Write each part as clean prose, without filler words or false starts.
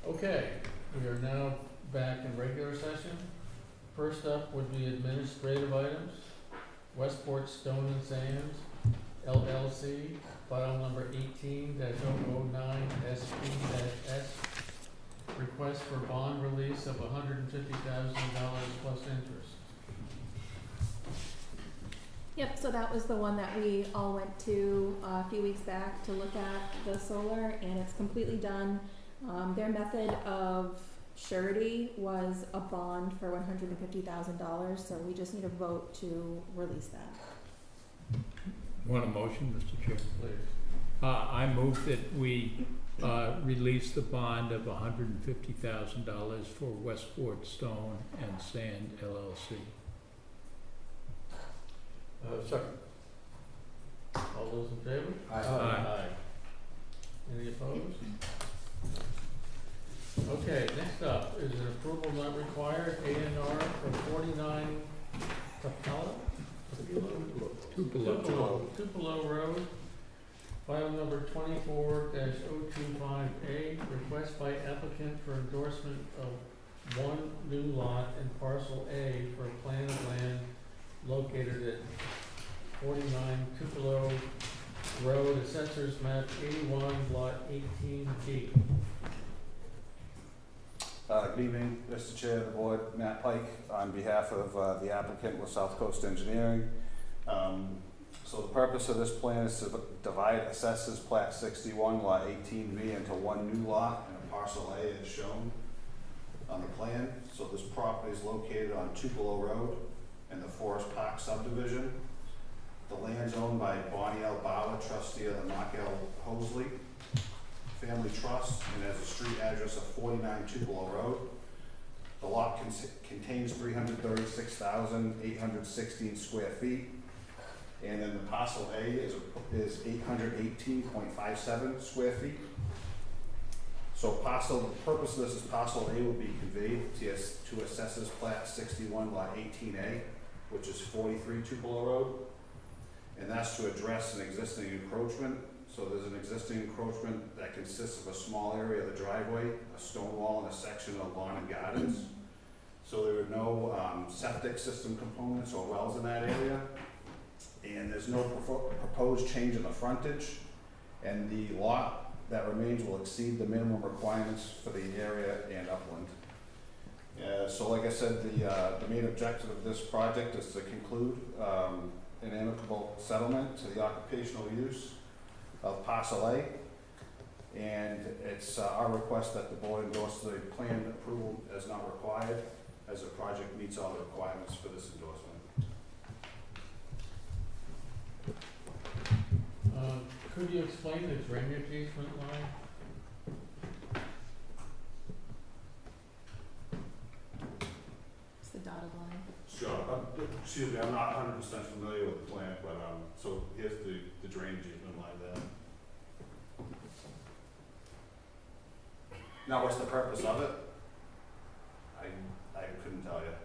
Okay, we are now back in regular session. First up would be administrative items. Westport Stone and Sands LLC, file number 18-009 SP-S. Request for bond release of $150,000 plus interest. Yep, so that was the one that we all went to a few weeks back to look at the solar, and it's completely done. Their method of surety was a bond for $150,000, so we just need a vote to release that. Want a motion, Mr. Chair? Please. I move that we release the bond of $150,000 for Westport Stone and Sand LLC. Second. All those in favor? Aye. Any opposed? Okay, next up is an approval not required, A&R for 49 Tupelo Road, file number 24-025A, request by applicant for endorsement of one new lot in parcel A for a plan of land located at 49 Tupelo Road, Assessor's Map 81, Lot 18B. Good evening, Mr. Chair of the Board, Matt Pike, on behalf of the applicant with South Coast Engineering. So the purpose of this plan is to divide Assessors Plat 61, Lot 18B into one new lot and a parcel A as shown on the plan. So this property is located on Tupelo Road in the Forest Park subdivision. The land's owned by Bonnie L. Bauer, trustee of the Mark L. Hosley Family Trust, and has a street address of 49 Tupelo Road. The lot contains 336,816 square feet, and then the parcel A is 818.57 square feet. So the purpose of this is parcel A will be conveyed to Assessors Plat 61 Lot 18A, which is 43 Tupelo Road, and that's to address an existing encroachment. So there's an existing encroachment that consists of a small area of the driveway, a stone wall, and a section of lawn and gardens. So there are no septic system components or wells in that area, and there's no proposed change in the frontage, and the lot that remains will exceed the minimum requirements for the area and upland. So like I said, the main objective of this project is to conclude an amicable settlement to the occupational use of parcel A, and it's our request that the board endorse the plan approval as not required, as the project meets all the requirements for this endorsement. Could you explain the drainage easement line? It's the dotted line. Sure. Excuse me, I'm not 100% familiar with the plan, but so here's the drainage easement line there. Now, what's the purpose of it? I couldn't tell you.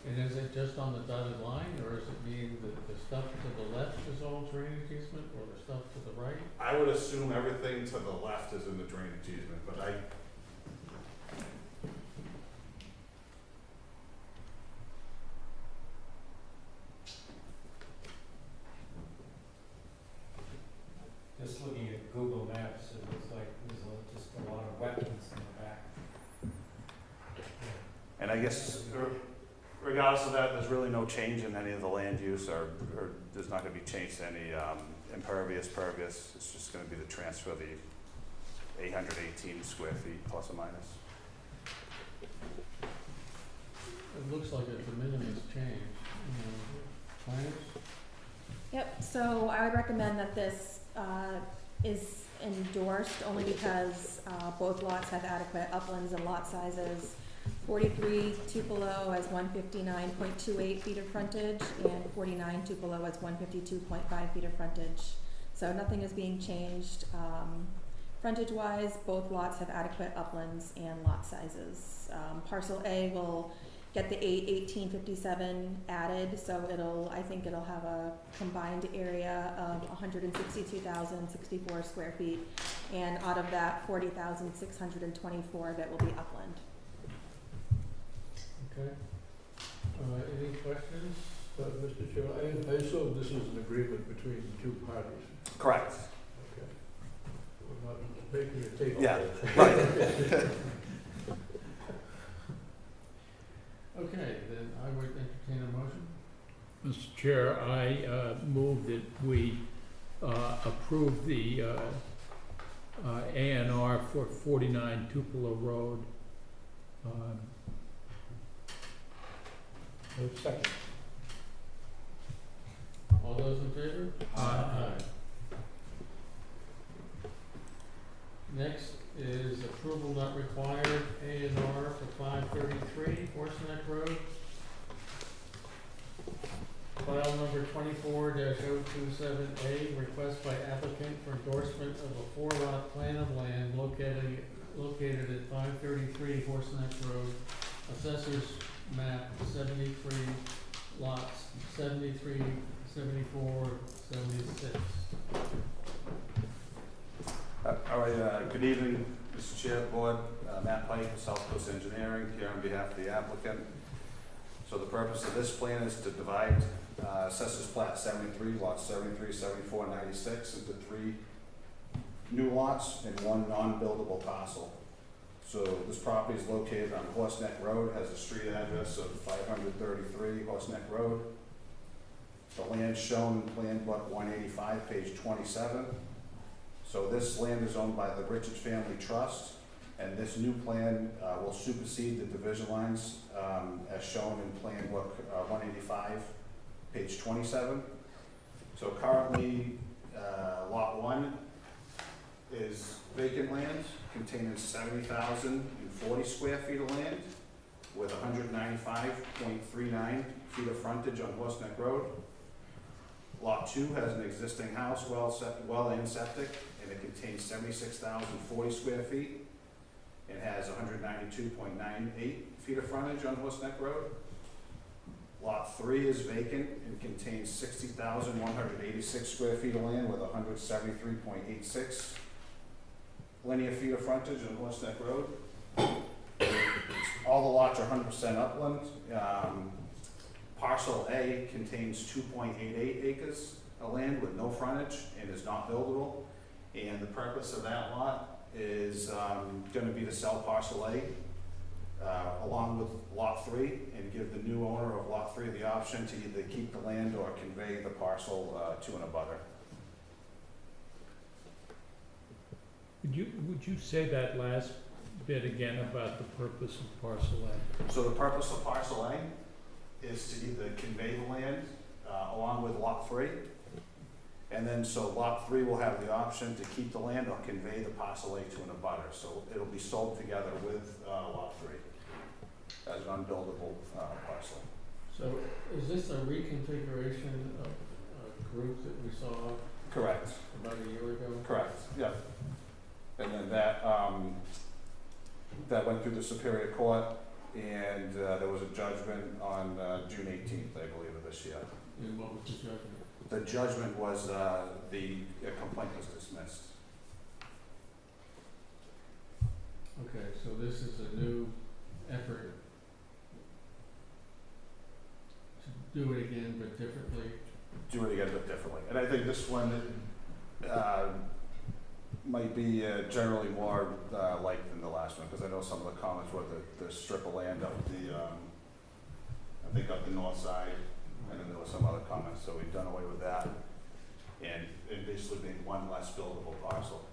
And is it just on the dotted line, or is it mean that the stuff to the left is all drainage easement, or the stuff to the right? I would assume everything to the left is in the drainage easement, but Just looking at Google Maps, it looks like there's just a lot of wetlands in the back. And I guess regardless of that, there's really no change in any of the land use, or there's not going to be change to any impervious, pervious. It's just going to be the transfer of the 818 square feet plus or minus. It looks like a de minimis change. Plans? Yep, so I would recommend that this is endorsed only because both lots have adequate uplands and lot sizes. 43 Tupelo has 159.28 feet of frontage, and 49 Tupelo has 152.5 feet of frontage. So nothing is being changed. Frontage-wise, both lots have adequate uplands and lot sizes. Parcel A will get the 1857 added, so I think it'll have a combined area of 162,064 square feet, and out of that, 40,624 of it will be upland. Okay. Any questions? Mr. Chair, I assume this is an agreement between the two parties. Correct. Okay. We're not making a take. Yeah, right. Okay, then I would entertain a motion. Mr. Chair, I move that we approve the A&R for 49 Tupelo Road. Second. All those in favor? Aye. Next is approval not required, A&R for 533 Horse Neck Road. File number 24-027A, request by applicant for endorsement of a 4-lot plan of land located at 533 Horse Neck Road, assessors map 73, lots 73, 74, 76. All right, good evening, Mr. Chair, Board, Matt Pike, South Coast Engineering, here on behalf of the applicant. So the purpose of this plan is to divide Assessors Plat 73, lots 73, 74, 96 into 3 new lots and 1 non-buildable parcel. So this property is located on Horse Neck Road, has a street address of 533 Horse Neck Road. The land shown in Plan Book 185, page 27. So this land is owned by the Richards Family Trust, and this new plan will supersede the division lines as shown in Plan Book 185, page 27. So currently, Lot 1 is vacant land containing 70,040 square feet of land with 195.39 feet of frontage on Horse Neck Road. Lot 2 has an existing house, well and septic, and it contains 76,040 square feet and has 192.98 feet of frontage on Horse Neck Road. Lot 3 is vacant and contains 60,186 square feet of land with 173.86 linear feet of frontage on Horse Neck Road. All the lots are 100% upland. Parcel A contains 2.88 acres of land with no frontage and is not buildable. And the purpose of that lot is going to be to sell Parcel A along with Lot 3 and give the new owner of Lot 3 the option to either keep the land or convey the parcel to an abutter. Would you say that last bit again about the purpose of Parcel A? So the purpose of Parcel A is to either convey the land along with Lot 3. And then so Lot 3 will have the option to keep the land or convey the Parcel A to an abutter. So it'll be sold together with Lot 3 as an unbuildable parcel. So is this a reconfiguration of a group that we saw Correct. about a year ago? Correct, yeah. And then that went through the Superior Court, and there was a judgment on June 18th, I believe, of this year. And what was the judgment? The judgment was the complaint was dismissed. Okay, so this is a new effort to do it again, but differently. Do it again, but differently. And I think this one might be generally more liked than the last one, because I know some of the comments were the strip of land up the, I think up the north side, and then there were some other comments, so we've done away with that, and it basically being one less buildable parcel.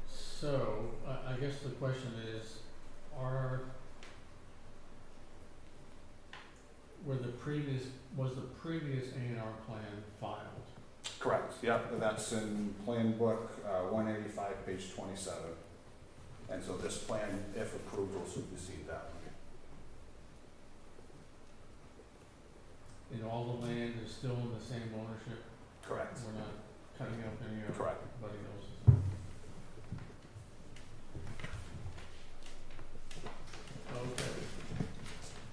So, I guess the question is, was the previous A&R plan filed? Correct, yep, and that's in Plan Book 185, page 27. And so this plan, if approved, will supersede that one. And all the land is still in the same ownership? Correct. We're not cutting up any of Correct. anybody else's? Okay.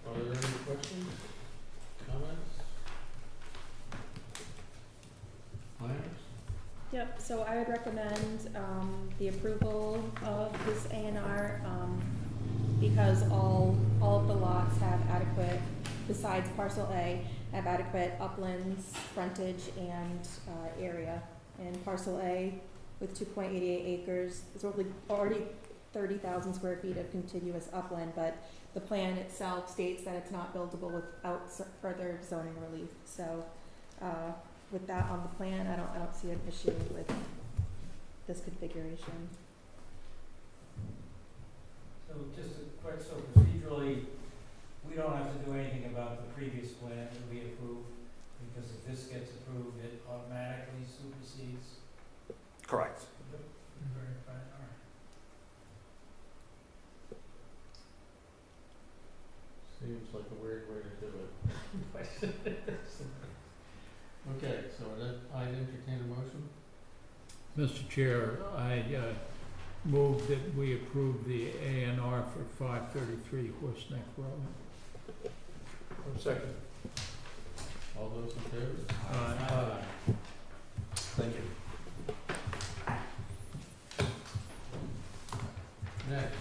Are there any questions, comments? Plans? Yep, so I would recommend, the approval of this A and R, because all of the lots have adequate, besides parcel A, have adequate uplands, frontage, and, area. And parcel A, with 2.88 acres, is already 30,000 square feet of contiguous upland, but the plan itself states that it's not buildable without further zoning relief. So, with that on the plan, I don't see an issue with this configuration. So just a quick, so procedurally, we don't have to do anything about the previous plan that we approved, because if this gets approved, it automatically supersedes. Correct. Very fine, all right. Seems like a weird way to do it. Okay, so I entertain a motion. Mr. Chair, I move that we approve the A and R for 533 Horse Neck Road. Second. All those in favor? Aye. Thank you. Next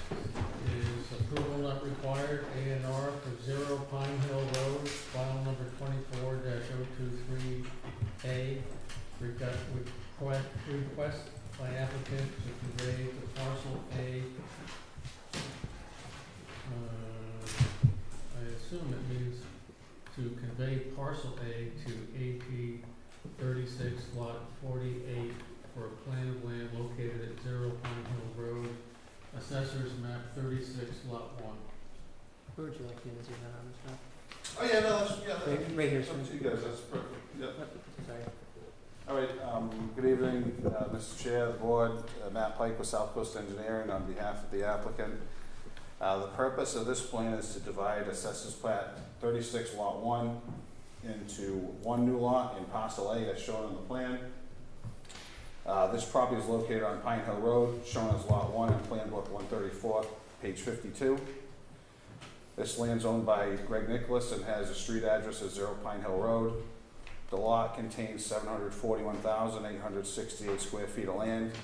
is approval not required, A and R for 0 Pine Hill Road, file number 24-023A. Request by applicant to convey the parcel A. I assume it means to convey parcel A to AP 36 lot 48 for a plan of land located at 0 Pine Hill Road, Assessor's map 36 lot 1. Where would you like me to zoom in on this map? Oh, yeah, no, that's, Right here, Up sir. to you guys, that's perfect, yep. Sorry. All right, good evening, Mr. Chair, the board, Matt Pike with South Coast Engineering on behalf of the applicant. The purpose of this plan is to divide Assessors Plat 36 Lot 1 into one new lot in parcel A as shown on the plan. This property is located on Pine Hill Road, shown as Lot 1 in Plan Book 134, page 52. This land's owned by Greg Nicholas and has a street address at 0 Pine Hill Road. The lot contains 741,868 square feet of land,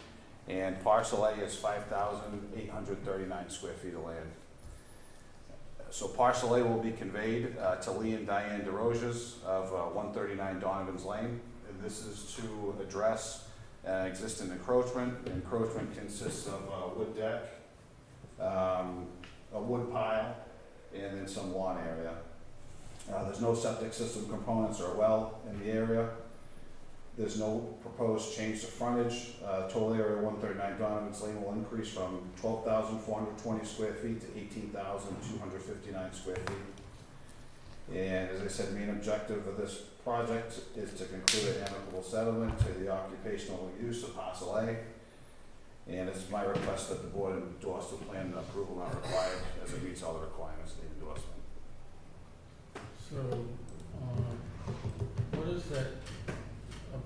and parcel A is 5,839 square feet of land. So parcel A will be conveyed to Lee and Diane DeRoziers of 139 Donovan's Lane, and this is to address existing encroachment. The encroachment consists of a wood deck, a wood pile, and then some lawn area. There's no septic system components or well in the area. There's no proposed change to frontage. Total area of 139 Donovan's Lane will increase from 12,420 square feet to 18,259 square feet. And as I said, main objective of this project is to conclude an amicable settlement to the occupational use of parcel A. And it's my request that the board endorse the plan and approval not required, as it meets all the requirements of the endorsement. So, what is that, I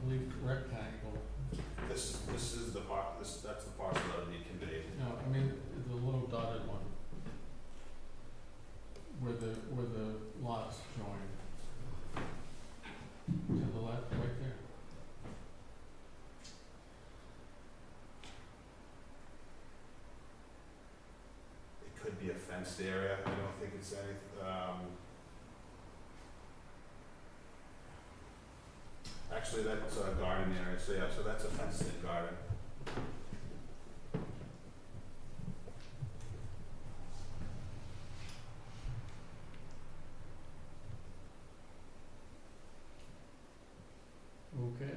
believe, rectangle? This is the part, that's the parcel that would be conveyed. No, I mean, the little dotted one. Where the lots join. To the left, right there. It could be a fenced area, I don't think it's any, actually, that's a garden area, so yeah, so that's a fenced-in garden. Okay.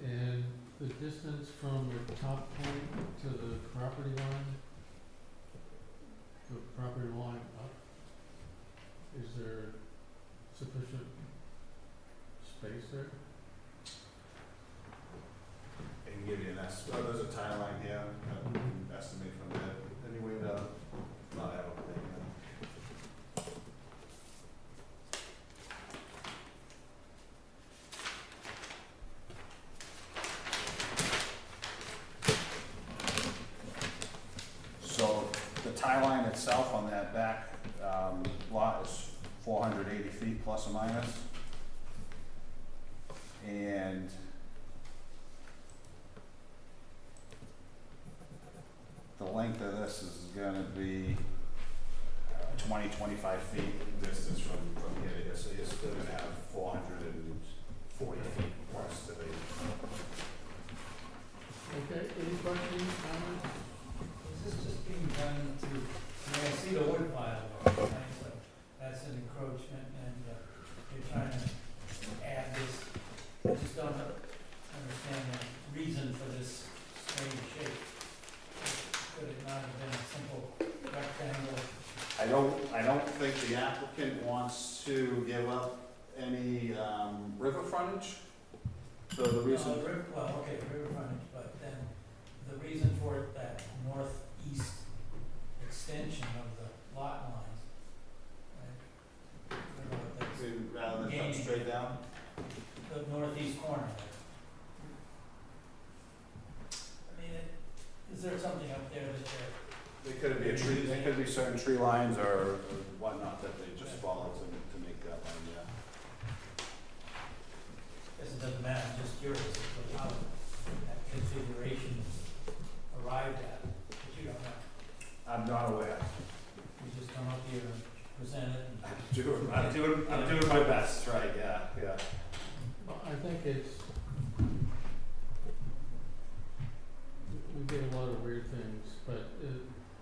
And the distance from the top point to the property line up, is there sufficient space there? I can give you an estimate, there's a timeline here, I can estimate from there, any way to not have a thing. So the tie line itself on that back lot is 480 feet plus or minus. And the length of this is gonna be 25 feet distance from here to here, so you're still gonna have 440 feet plus to the. Okay, any questions, comments? Is this just being done to, I mean, I see the wood pile, right, so that's an encroachment, and you're trying to add this. I just don't understand the reason for this strange shape. Could it not have been a simple rectangle? I don't think the applicant wants to give up any, river frontage. So the reason. Well, okay, river frontage, but then the reason for it, that northeast extension of the lot lines, right? I don't know what that's- Rather than come straight down? The northeast corner there. I mean, is there something up there that they're, There could be a tree, there could be certain tree lines or whatnot that they just follow to make that line, yeah. guess it doesn't matter, I'm just curious as to how that configuration is arrived at, but you don't know. I'm not aware. You just come up here and present it and. I'm doing my best, right, yeah. Well, I think it's, we get a lot of weird things, but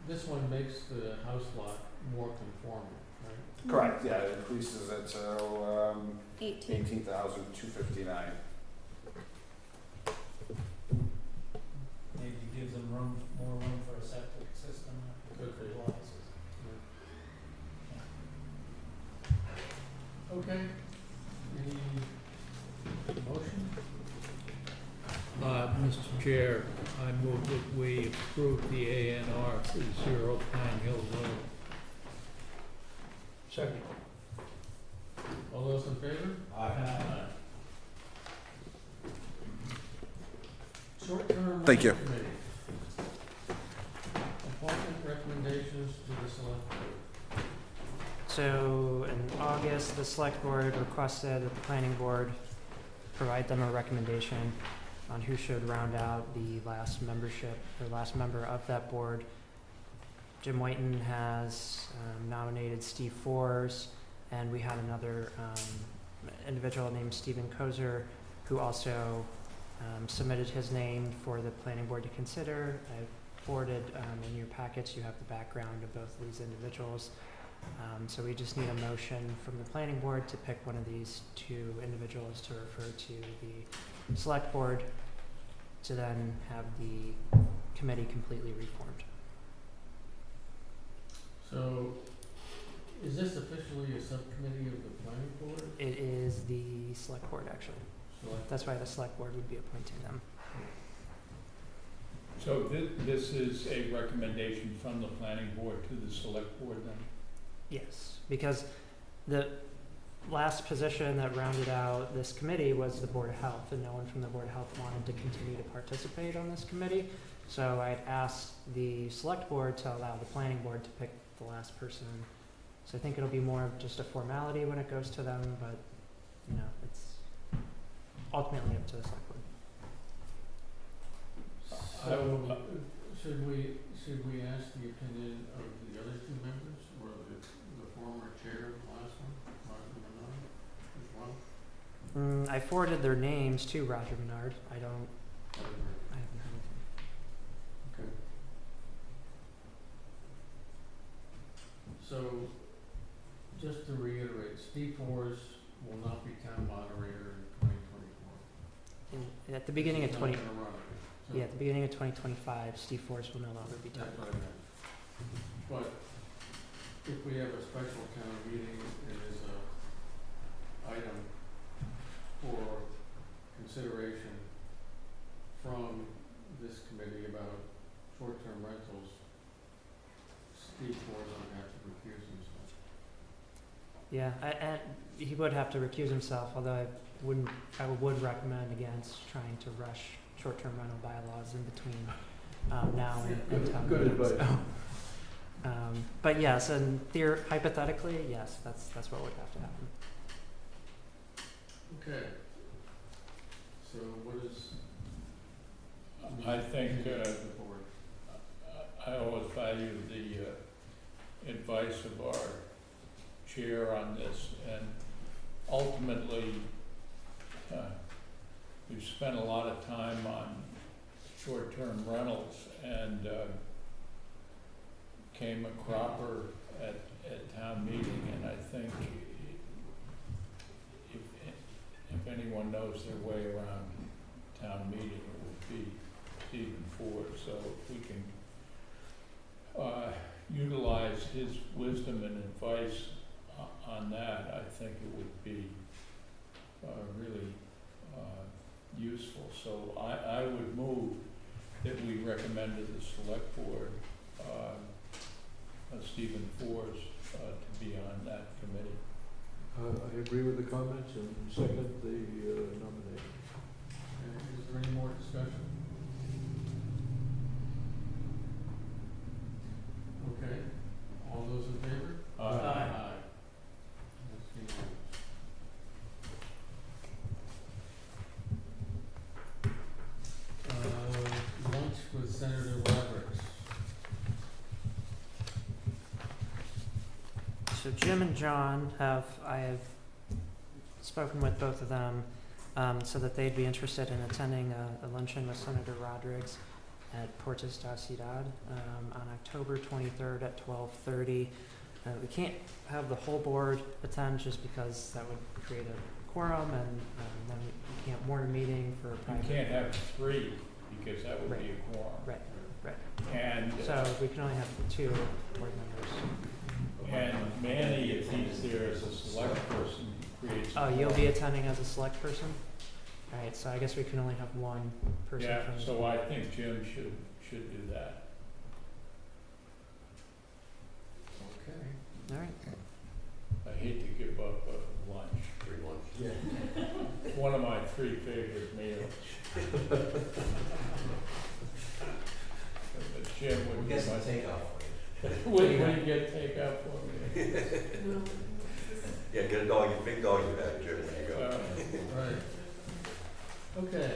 this one makes the house lot more conforming, right? Correct, yeah, it increases it to, 18. 18,259. Maybe gives them more room for a septic system. Could be. Applies. Okay, any motion? Mr. Chair, I move that we approve the A and R for 0 Pine Hill Road. Second. All those in favor? Aye. Short-term Thank you. rental committee. Appointment recommendations to the select board. So in August, the select board requested that the planning board provide them a recommendation on who should round out the last membership, or last member of that board. Jim Whiten has nominated Steve Foers, and we had another individual named Stephen Kozer who also submitted his name for the planning board to consider. I forwarded in your packets, you have the background of both of these individuals. So we just need a motion from the planning board to pick one of these two individuals to refer to the select board to then have the committee completely reformed. So, is this officially a subcommittee of the planning board? It is the select board, actually. Select- That's why the select board would be appointing them. So this is a recommendation from the planning board to the select board then? Yes, because the last position that rounded out this committee was the Board of Health, and no one from the Board of Health wanted to continue to participate on this committee. So I'd asked the select board to allow the planning board to pick the last person. So I think it'll be more of just a formality when it goes to them, but, you know, it's ultimately up to the select board. So, should we ask the opinion of the other two members, or the former chair of the last one, Roger Menard, which one? I forwarded their names to Roger Menard. I haven't heard anything. Okay. So, just to reiterate, Steve Foers will not be town moderator in 2024. At the beginning of He's not gonna run it. So at the beginning of 2025, Steve Forrest will no longer be town. that's what I meant. But if we have a special town meeting, it is a item for consideration from this committee about short-term rentals, Steve Foers will have to recuse himself. Yeah, and he would have to recuse himself, although I would recommend against trying to rush short-term rental bylaws in between now and town Good meetings. advice. But yes, and hypothetically, yes, that's what would have to happen. Okay. So what is? I think, the board? I always value the advice of our chair on this, and ultimately, we've spent a lot of time on short-term rentals, and came a cropper at town meeting, and I think if anyone knows their way around town meeting, it would be Stephen Ford. So if we can utilize his wisdom and advice on that, I think it would be really useful. So I would move that we recommend to the select board Stephen Ford to be on that committee. I agree with the comments and second the nomination. Is there any more discussion? Okay, all those in favor? Aye. That's unanimous. Lunch with Senator Roberts. So Jim and John I have spoken with both of them, so that they'd be interested in attending a luncheon with Senator Rodriguez at Portas da Cidade, on October 23rd at 12:30. We can't have the whole board attend just because that would create a quorum, and then we can't warn a meeting for a You private. can't have three, because that would be a quorum. Right, right. And So we can only have 2 board members. And Manny, if he's there as a select person, creates. a Oh, you'll quorum. be attending as a select person? All right, so I guess we can only have one person Yeah, from the. so I think Jim should do that. Okay. All right. I hate to give up lunch. Free lunch. It's one of my 3 favorite meals. But Jim would be my. takeout. What do you get takeout for me? Yeah, get a dog, big doggy bag, Jim, when you go. Right. Okay,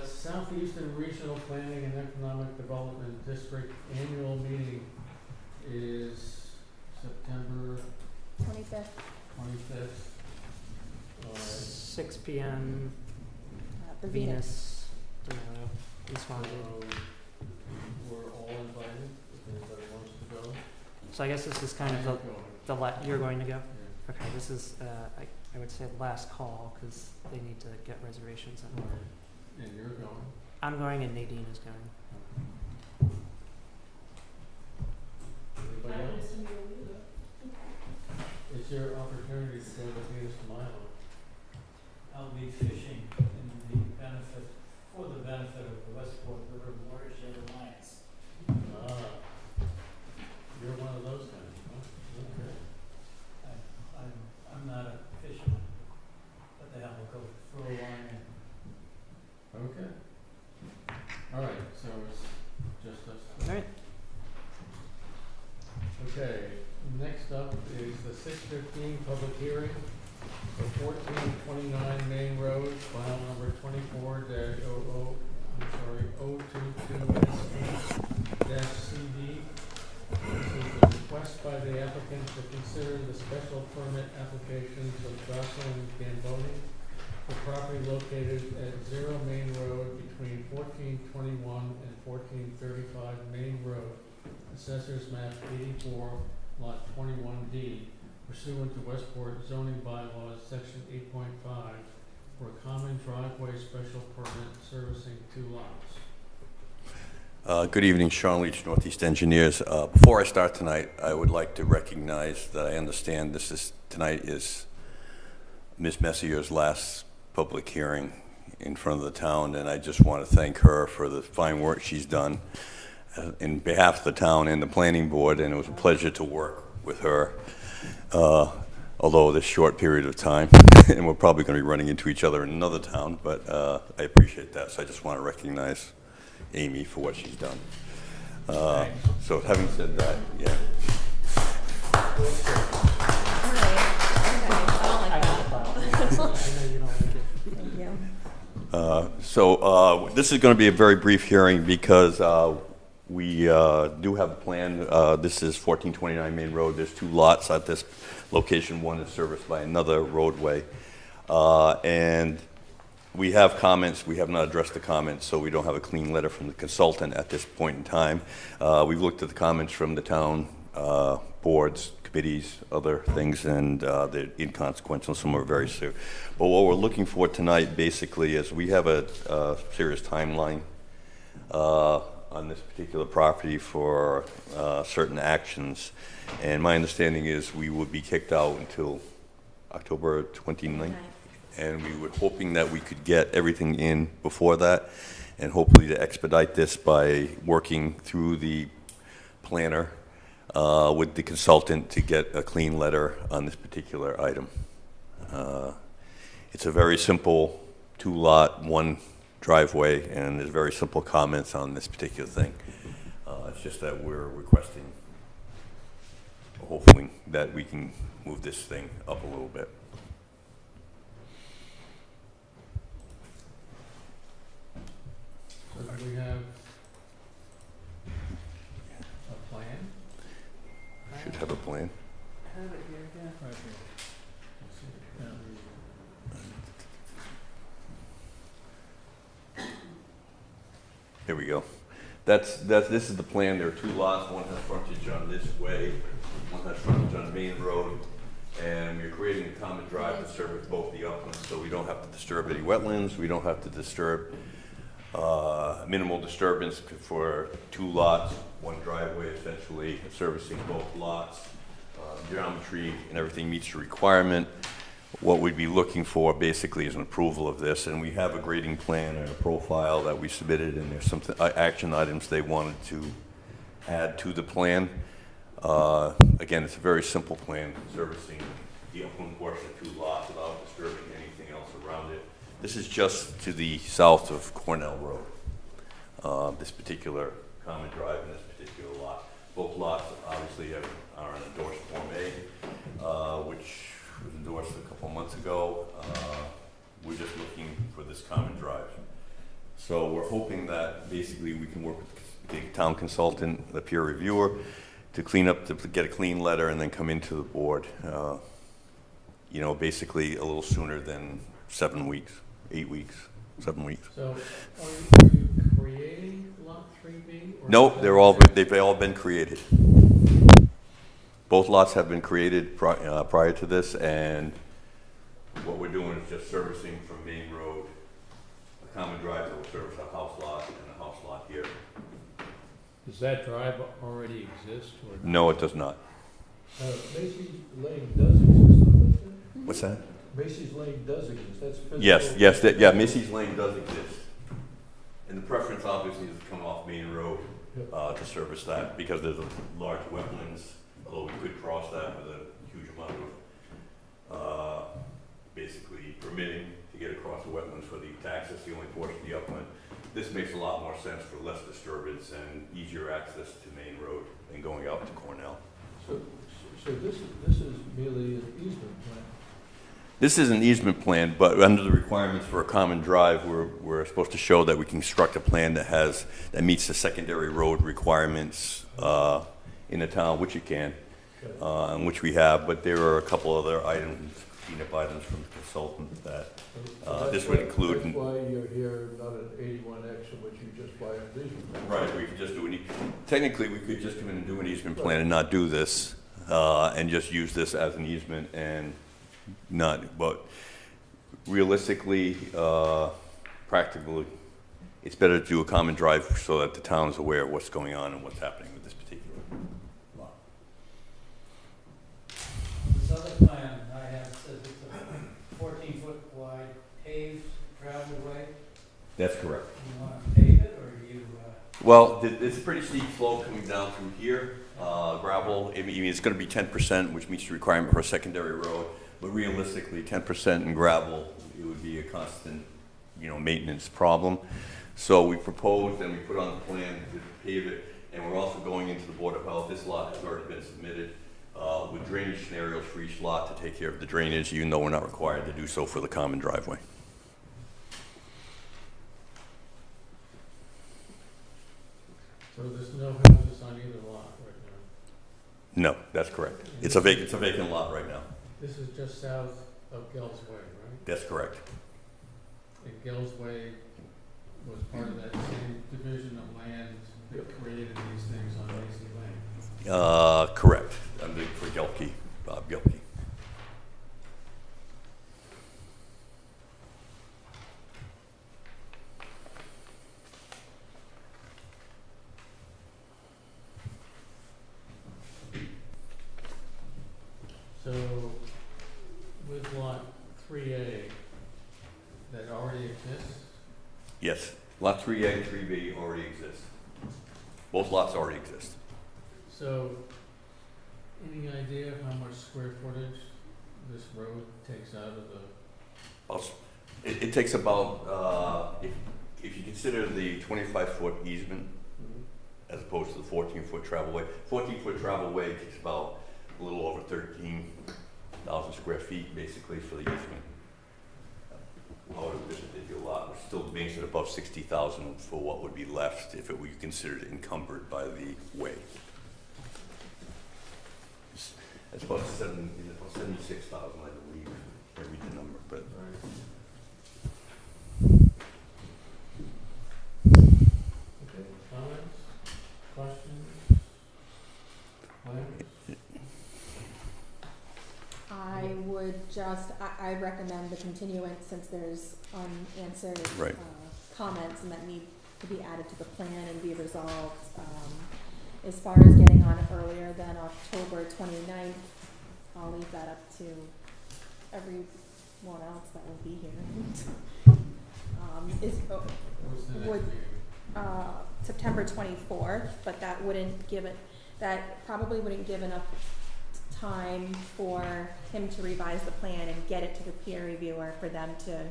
Southeastern Regional Planning and Economic Development District Annual Meeting is September 25th, 25th. 6 p.m. the Venus, Domino, East Swansea. We're all invited, if anybody wants to go. So I guess this is kind of I'm the you're going to go? Yeah. Okay, this is, I would say last call, because they need to get reservations in. And you're going? I'm going and Nadine is going. Anybody else? It's your opportunity to go with Venus to Milo. I'll be fishing for the benefit of the Westport River Watershed Alliance. You're one of those guys, huh? Okay. I'm not a fisherman, but the hell, I'll go throw a line in. Okay. All right, so it's just us. All right. Okay, next up is the 6:15 public hearing for 1429 Main Road, file number 022-CD. This is the request by the applicant to consider the special permit applications of Jocelyn Gamboni for property located at 0 Main Road between 1421 and 1435 Main Road, Assessors Map 84, Lot 21D, pursuant to Westport zoning bylaws, section 8.5, for a common driveway special permit servicing 2 lots. Good evening, Sean Leach, Northeast Engineers. Before I start tonight, I would like to recognize that I understand tonight is Ms. Messier's last public hearing in front of the town, and I just want to thank her for the fine work she's done in behalf of the town and the planning board, and it was a pleasure to work with her, although this short period of time, and we're probably going to be running into each other in another town, but I appreciate that, so I just want to recognize Amy for what she's done. So having said that, yeah. All right, okay, I don't like that. I know you don't like it. Thank you. This is going to be a very brief hearing because we do have a plan. This is 1429 Main Road. There's 2 lots at this location. One is serviced by another roadway. And we have comments. We have not addressed the comments, so we don't have a clean letter from the consultant at this point in time. We've looked at the comments from the town boards, committees, other things, and they're inconsequential. Some are very serious. But what we're looking for tonight, basically, is we have a serious timeline on this particular property for certain actions. And my understanding is we would be kicked out until October 29th. And we were hoping that we could get everything in before that, and hopefully to expedite this by working through the planner with the consultant to get a clean letter on this particular item. It's a very simple 2-lot, 1 driveway, and there's very simple comments on this particular thing. It's just that we're requesting, hopefully, that we can move this thing up a little bit. So do we have a plan? Should have a plan. Have it here, yeah. Right here. Let's see the plan. Here we go. This is the plan. There are 2 lots. One has frontage on this way, one has frontage on Main Road, and we're creating a common drive to service both the uplands, so we don't have to disturb any wetlands. We don't have to disturb minimal disturbance for 2 lots, 1 driveway, essentially servicing both lots. Geometry and everything meets the requirement. What we'd be looking for basically is an approval of this, and we have a grading plan and a profile that we submitted, and there's some action items they wanted to add to the plan. Again, it's a very simple plan, servicing the upland portion of 2 lots without disturbing anything else around it. This is just to the south of Cornell Road, this particular common drive and this particular lot. Both lots obviously are an endorsed Form A, which was endorsed a couple months ago. We're just looking for this common drive. So we're hoping that basically we can work with the town consultant, the peer reviewer, to clean up, to get a clean letter and then come into the board, you know, basically a little sooner than 7 weeks, 8 weeks, 7 weeks. So are you creating lot 3B? or Nope, is they've all been created. Both lots have been created prior to this, and what we're doing is just servicing from Main Road, a common drive that will service a house lot and a house lot here. Does that drive already exist or not? No, it does not. Macy's Lane does exist, doesn't it? What's that? Macy's Lane does exist, that's physical. Yes, yeah, Macy's Lane does exist. And the preference obviously is to come off Main Road to service that, because there's a large wetlands, although we could cross that with a huge amount of basically permitting to get across the wetlands for the access, the only portion of the upland. This makes a lot more sense for less disturbance and easier access to Main Road than going out to Cornell. So this is merely an easement plan. This is an easement plan, but under the requirements for a common drive, we're supposed to show that we can construct a plan that meets the secondary road requirements in the town, which you can, which we have, but there are a couple other items, cleanup items from the consultant that this would include. That's why you're here, not an 81X, in which you just buy an easement plan. Right, we could just do technically we could just come in and do an easement plan and not do this, and just use this as an easement and not, but realistically, practically, it's better to do a common drive so that the town is aware of what's going on and what's happening with this particular lot. This other plan I have says it's a 14-foot wide paved gravel way. That's correct. You want to pave it, or do you, Well, it's a pretty steep slope coming down through here, gravel. I mean, it's going to be 10%, which meets the requirement for a secondary road. But realistically, 10% in gravel, it would be a constant, maintenance problem. So we proposed and we put on the plan to pave it, and we're also going into the Board of Health. This lot has already been submitted with drainage scenarios for each lot to take care of the drainage, even though we're not required to do so for the common driveway. So there's no houses on either lot right now? No, that's correct. And It's this- a vacant lot right now. This is just south of Gell's Way, right? That's correct. And Gell's Way was part of that same division of land that created these things on Macy Lane. Correct. For Gelke, Bob Gelke. So with lot 3A, that already exists? Yes, lot 3A and 3B already exist. Both lots already exist. So, any idea of how much square footage this road takes out of the, It takes about, if you consider the 25-foot easement as opposed to the 14-foot travel way, 14-foot travel way takes about a little over 13,000 square feet basically for the easement. However, this individual lot, we're still basing it above 60,000 for what would be left if it were considered encumbered by the way. It's about 76,000, I believe. I read the number, but. okay, comments, questions? Plans? I would just, I recommend the continuance since there's unanswered Right. Comments and that need to be added to the plan and be resolved. As far as getting on it earlier than October 29th, I'll leave that up to everyone else that will be here. What's the next would- meeting? September 24th, but that wouldn't give it, that probably wouldn't give enough time for him to revise the plan and get it to the peer reviewer for them to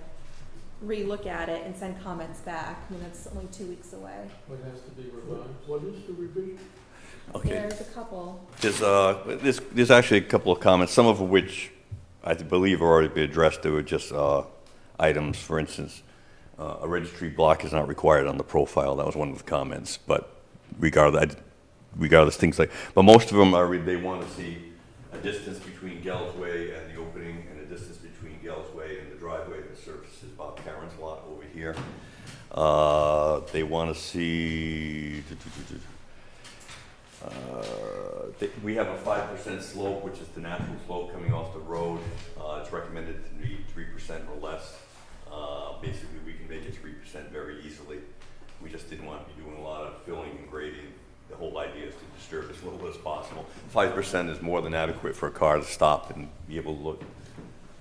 re-look at it and send comments back. I mean, that's only 2 weeks away. What has to be revised? What is the revision? Okay. There's a couple. There's actually a couple of comments, some of which I believe have already been addressed. They were just items, for instance, a registry block is not required on the profile. That was one of the comments. But regardless, things like, but most of them are, they want to see a distance between Gell's Way and the opening, and a distance between Gell's Way and the driveway that surfaces Bob Karen's lot over here. They want to see. We have a 5% slope, which is the natural slope coming off the road. It's recommended to be 3% or less. Basically, we can make it 3% very easily. We just didn't want to be doing a lot of filling and grading. The whole idea is to disturb as little as possible. 5% is more than adequate for a car to stop and be able to look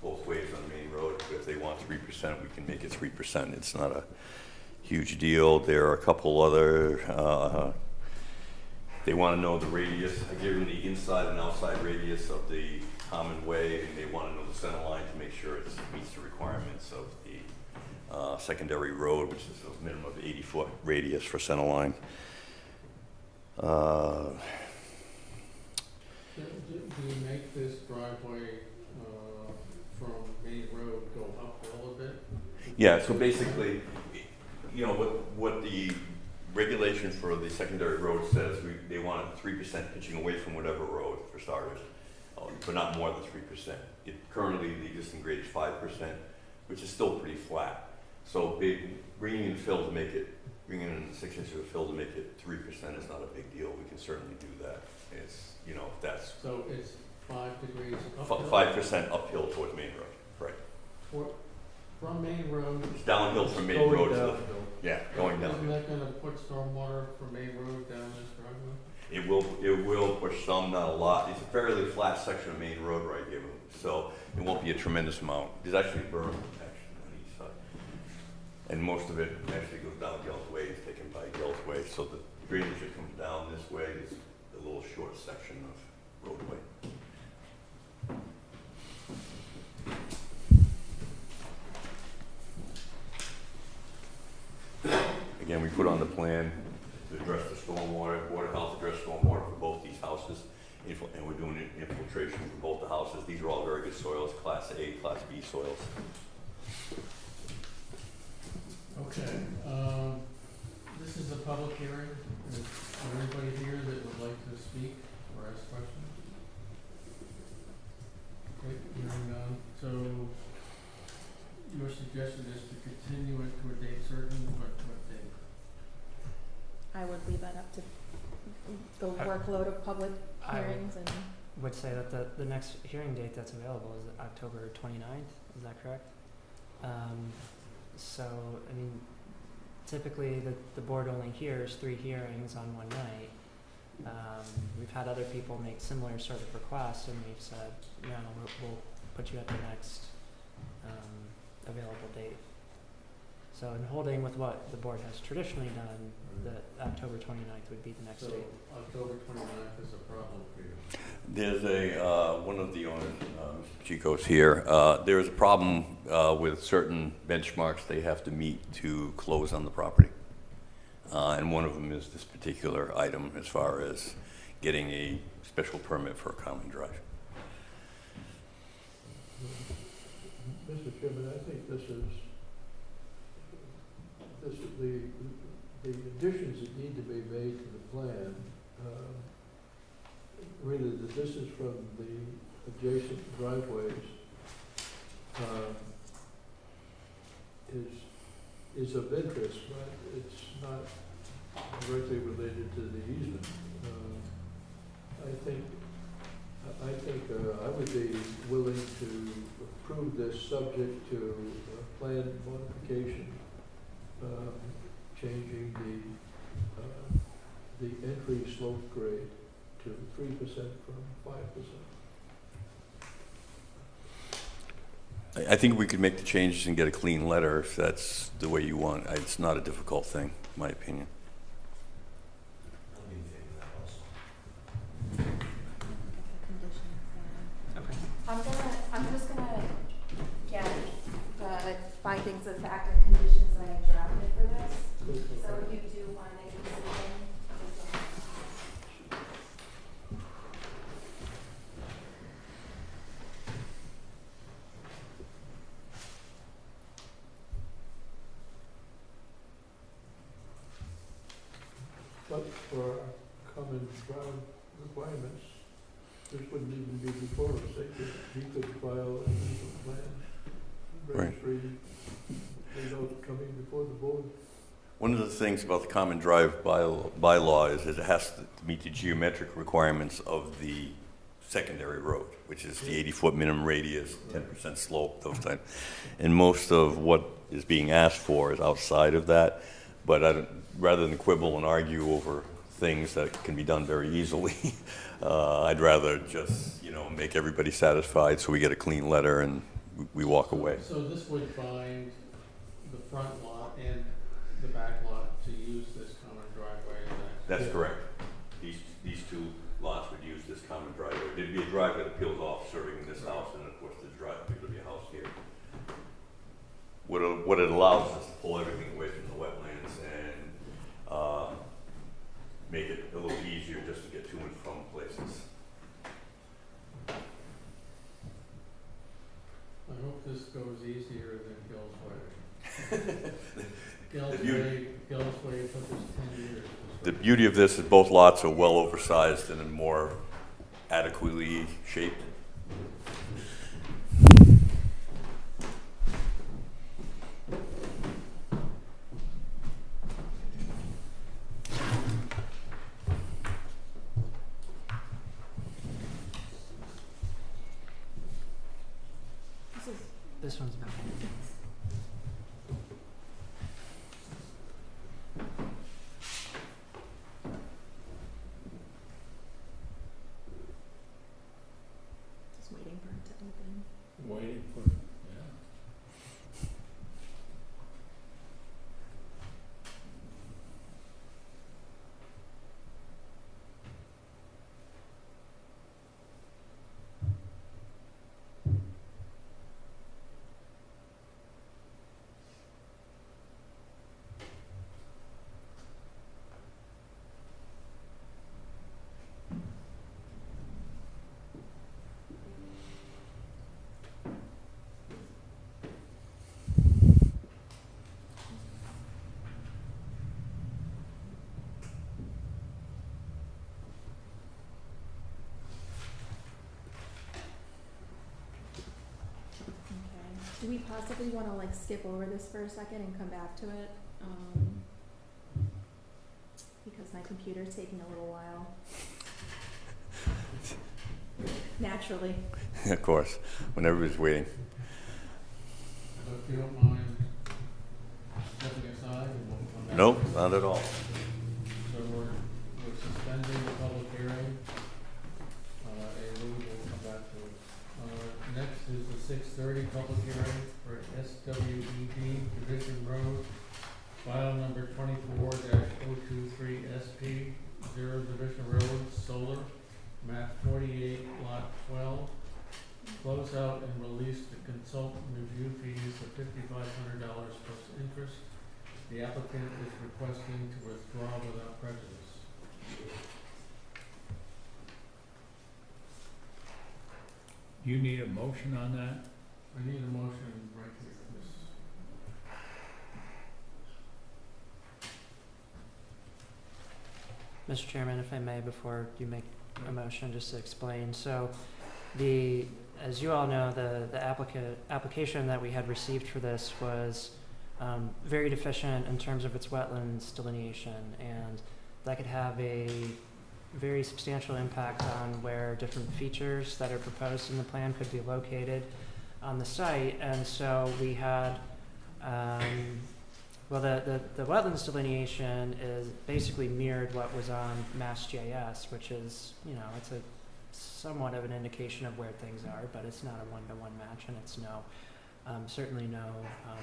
both ways on the main road. But if they want 3%, we can make it 3%. It's not a huge deal. There are a couple other, they want to know the radius. I give them the inside and outside radius of the common way, and they want to know the center line to make sure it meets the requirements of the secondary road, which is a minimum of 80-foot radius for center line. Do you make this driveway from Main Road go uphill a bit? Yeah, so basically, you know, what the regulation for the secondary road says, they want 3% pitching away from whatever road, for starters, but not more than 3%. Currently, the existing grade is 5%, which is still pretty flat. So bringing in fill to make it, bringing in 6 inches of fill to make it 3% is not a big deal. We can certainly do that. It's, you know, that's So it's 5 degrees uphill? 5% uphill towards Main Road, right. From Main Road? It's downhill from Main Going Road to downhill. yeah, going down. Isn't that gonna put stormwater from Main Road down this driveway? It will push some, not a lot. It's a fairly flat section of Main Road right here, so it won't be a tremendous amount. There's actually a berm actually on each side. And most of it actually goes down Gell's Way, it's taken by Gell's Way, so the drainage that comes down this way is a little short section of roadway. Again, we put on the plan to address the stormwater, Board of Health addressed stormwater for both these houses, and we're doing infiltration for both the houses. These are all very good soils, Class A, Class B soils. Okay, this is a public hearing, and it's I would leave that up to the I- workload of public I would- hearings and, Would say that the next hearing date that's available is October 29th, is that correct? So, I mean, typically the board only hears 3 hearings on one night. We've had other people make similar sort of requests, and we've said, no, we'll put you at the next available date. So in holding with what the board has traditionally done, the October 29th would be the next So date. October 29th is a problem for you. There's one of the owners, Mr. Chico's here, there is a problem with certain benchmarks they have to meet to close on the property. And one of them is this particular item as far as getting a special permit for a common drive. Mr. Chairman, I think this is the additions that need to be made to the plan, really the distance from the adjacent driveways, is of interest, but it's not directly related to the easement. I think I would be willing to approve this subject to plan modification, changing the entry slope grade to 3% from 5%. I think we could make the changes and get a clean letter if that's the way you want. It's not a difficult thing, in my opinion. the conditions. Okay. I'm just gonna get the findings of fact and conditions that I drafted for this. So if you do want to make a decision, But for our common ground requirements, this wouldn't even be before us. He could file an easement plan, Right. registry, without coming before the board. One of the things about the common drive bylaw is that it has to meet the geometric requirements of the secondary road, which is the 80-foot minimum radius, 10% slope, those type. And most of what is being asked for is outside of that. But rather than quibble and argue over things that can be done very easily, I'd rather just, make everybody satisfied so we get a clean letter and we walk away. So this would bind the front lot and the back lot to use this common driveway and that? That's correct. These two lots would use this common driveway. There'd be a driveway that peels off serving this house, and of course the driveway would be a house here. What it allows us to pull everything away from the wetlands and make it a little easier just to get to and from places. I hope this goes easier than Gill's Way. Gill's Way took us 10 years. The beauty of this is both lots are well oversized and more adequately shaped. This one's back. just waiting for it to open. Waiting for, yeah. Okay. Do we possibly want to skip over this for a second and come back to it? computer's taking a little while. Naturally. Of course, when everybody's waiting. So if you don't mind stepping aside and we'll come back. Nope, not at all. So we're suspending the public hearing, and we will come back to it. Next is the 6:30 public hearing for SWED Division Road, file number 24-023 SP, 0 Division Road, solar, map 48, lot 12. Close out and release the consultant review fees of $5,500 plus interest. The applicant is requesting to withdraw without prejudice. You need a motion on that? I need a motion right here, this. Mr. Chairman, if I may, before you make a motion, just to explain. So as you all know, the application that we had received for this was very deficient in terms of its wetlands delineation, and that could have a very substantial impact on where different features that are proposed in the plan could be located on the site. And so we had, well, the wetlands delineation is basically mirrored what was on MassGIS, which is, you know, it's a somewhat of an indication of where things are, but it's not a one-to-one match, and it's certainly no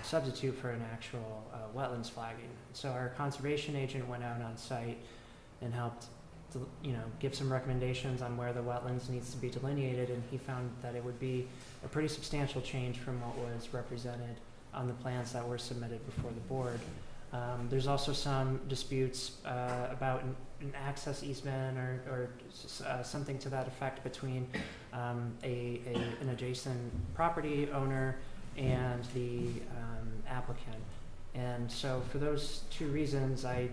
substitute for an actual wetlands flagging. So our conservation agent went out on site and helped to, you know, give some recommendations on where the wetlands needs to be delineated, and he found that it would be a pretty substantial change from what was represented on the plans that were submitted before the board. There's also some disputes about an access easement or something to that effect between an adjacent property owner and the applicant. And so for those two reasons, I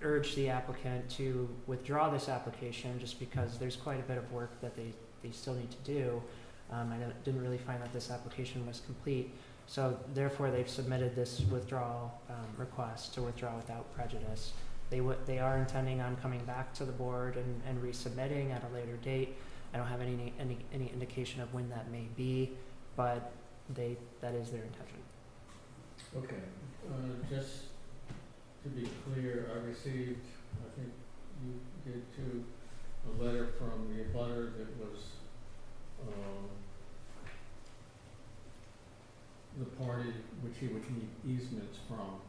urge the applicant to withdraw this application, just because there's quite a bit of work that they still need to do. I didn't really find that this application was complete. So therefore, they've submitted this withdrawal request to withdraw without prejudice. They are intending on coming back to the board and resubmitting at a later date. I don't have any indication of when that may be, but that is their intention. Okay, just to be clear, I received, I think you did too, a letter from the abutter that was, the party which he would need easements from,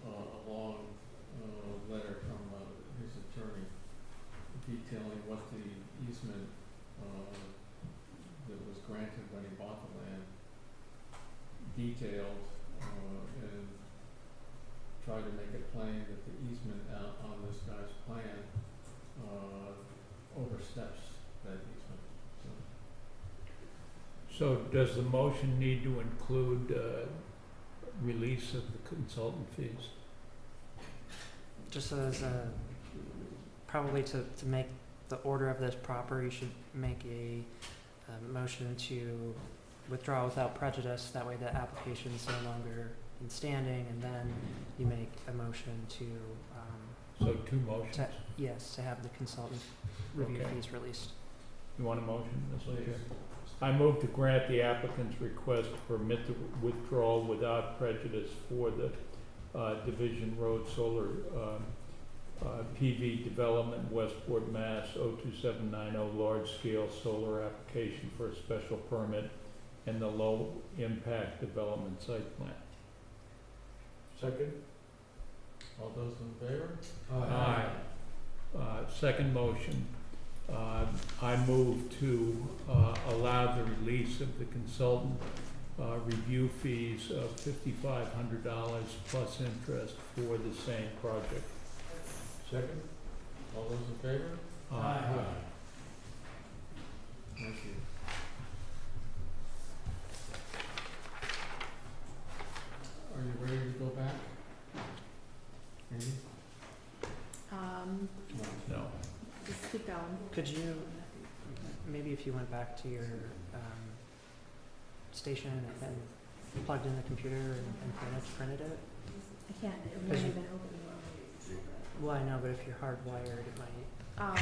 a long letter from his attorney detailing what the easement that was granted when he bought the land detailed, and tried to make it plain that the easement on this guy's plan oversteps that easement. So does the motion need to include release of the consultant fees? Just as probably to make the order of this proper, you should make a motion to withdraw without prejudice. That way the application is no longer in standing, and then you make a motion to So two motions. to have the consultant review Okay. fees released. You want a motion, Mr. Please. Chair? I move to grant the applicant's request to permit the withdrawal without prejudice for the Division Road Solar PV Development, Westport, Mass. 02790, large-scale solar application for a special permit and the low-impact development site plan. Second? All those in favor? Aye. Second motion, I move to allow the release of the consultant review fees of $5,500 plus interest for the same project. Second? All those in favor? Aye. Thank you. Are you ready to go back? Amy? No. Just keep going. Could you, maybe if you went back to your station and plugged in the computer and printed it? I can't, it Because won't you- even open. Well, I know, but if you're hardwired, it might, Um,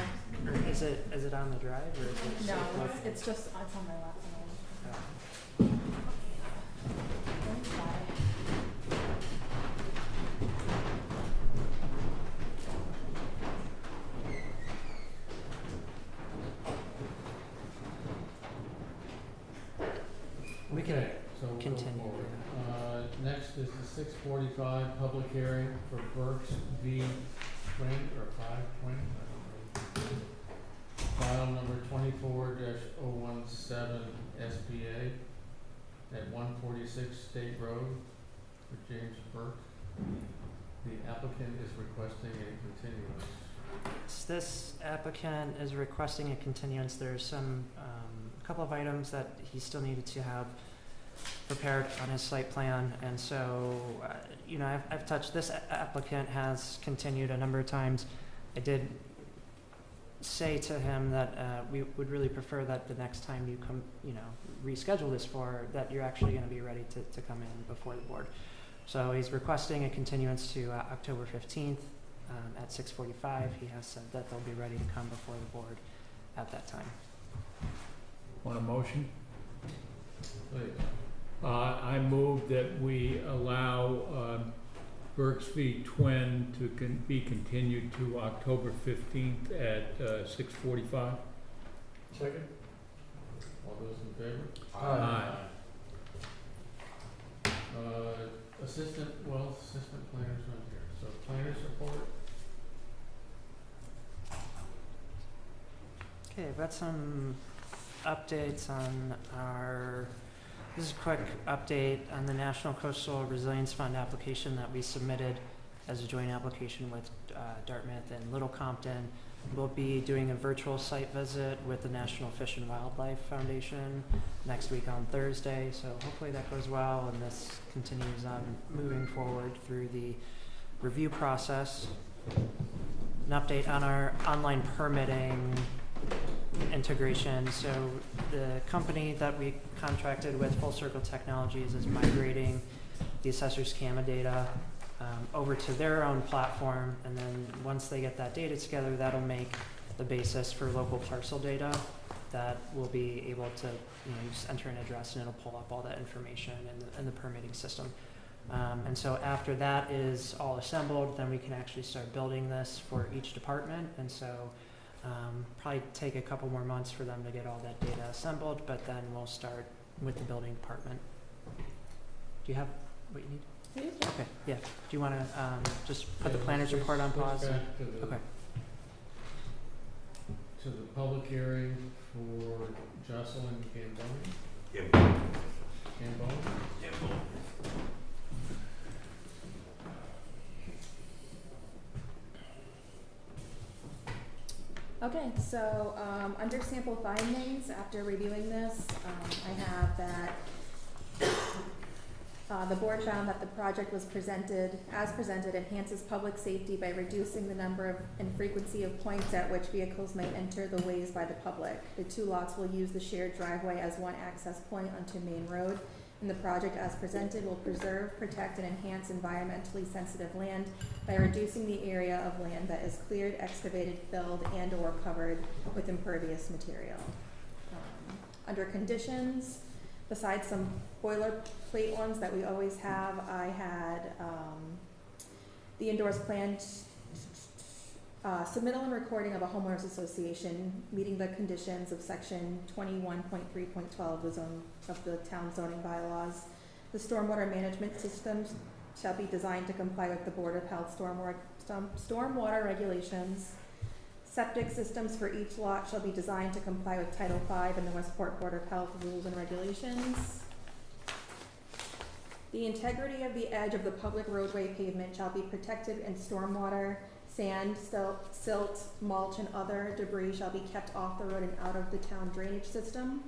or is it on the drive, or is it? no, safe it's just, it's on my left side. local? We can Okay, so we'll go continue. forward. Next is the 6:45 public hearing for Burks v. Twing, or 5 Twing, I don't know. File number 24-017 SPA at 146 State Road for James Burke. The applicant is requesting a continuance. This applicant is requesting a continuance. There's some, a couple of items that he still needed to have prepared on his site plan, and so, you know, I've touched, this applicant has continued a number of times. I did say to him that, we would really prefer that the next time you come, you know, reschedule this for, that you're actually gonna be ready to come in before the board. So he's requesting a continuance to, October 15th, at 6:45. He has said that they'll be ready to come before the board at that time. Want a motion? Please. I move that we allow Burks v. Twin to be continued to October 15th at 6:45. Second? All those in favor? Aye. Assistant planners not here, so planners report. Okay, I've got some updates on this is a quick update on the National Coastal Resilience Fund application that we submitted as a joint application with Dartmouth and Little Compton. We'll be doing a virtual site visit with the National Fish and Wildlife Foundation next week on Thursday, so hopefully that goes well and this continues on moving forward through the review process. An update on our online permitting integration. So the company that we contracted with, Full Circle Technologies, is migrating the assessor's CAMA data over to their own platform, and then once they get that data together, that'll make the basis for local parcel data that we'll be able to, you know, just enter an address and it'll pull up all that information in the permitting system. And so after that is all assembled, then we can actually start building this for each department. And so probably take a couple more months for them to get all that data assembled, but then we'll start with the building department. Do you have what you need? Okay, yeah. Do you want to just put the Okay, planner's let's report on switch pause? back to the- Okay. To the public hearing for Jocelyn Gamboni. Gamboni? Okay, so, under sample findings, after reviewing this, I have that, the board found that the project was as presented, enhances public safety by reducing the number of and frequency of points at which vehicles may enter the ways by the public. The two lots will use the shared driveway as one access point onto Main Road, and the project as presented will preserve, protect, and enhance environmentally sensitive land by reducing the area of land that is cleared, excavated, filled, and/or covered with impervious material. Under conditions, besides some boilerplate ones that we always have, I had the endorsed plan, submittal and recording of a homeowners association meeting the conditions of section 21.3.12 of the town zoning bylaws. The stormwater management systems shall be designed to comply with the Board of Health stormwater regulations. Septic systems for each lot shall be designed to comply with Title V and the Westport Board of Health rules and regulations. The integrity of the edge of the public roadway pavement shall be protected, and stormwater, sand, silt, mulch, and other debris shall be kept off the road and out of the town drainage system.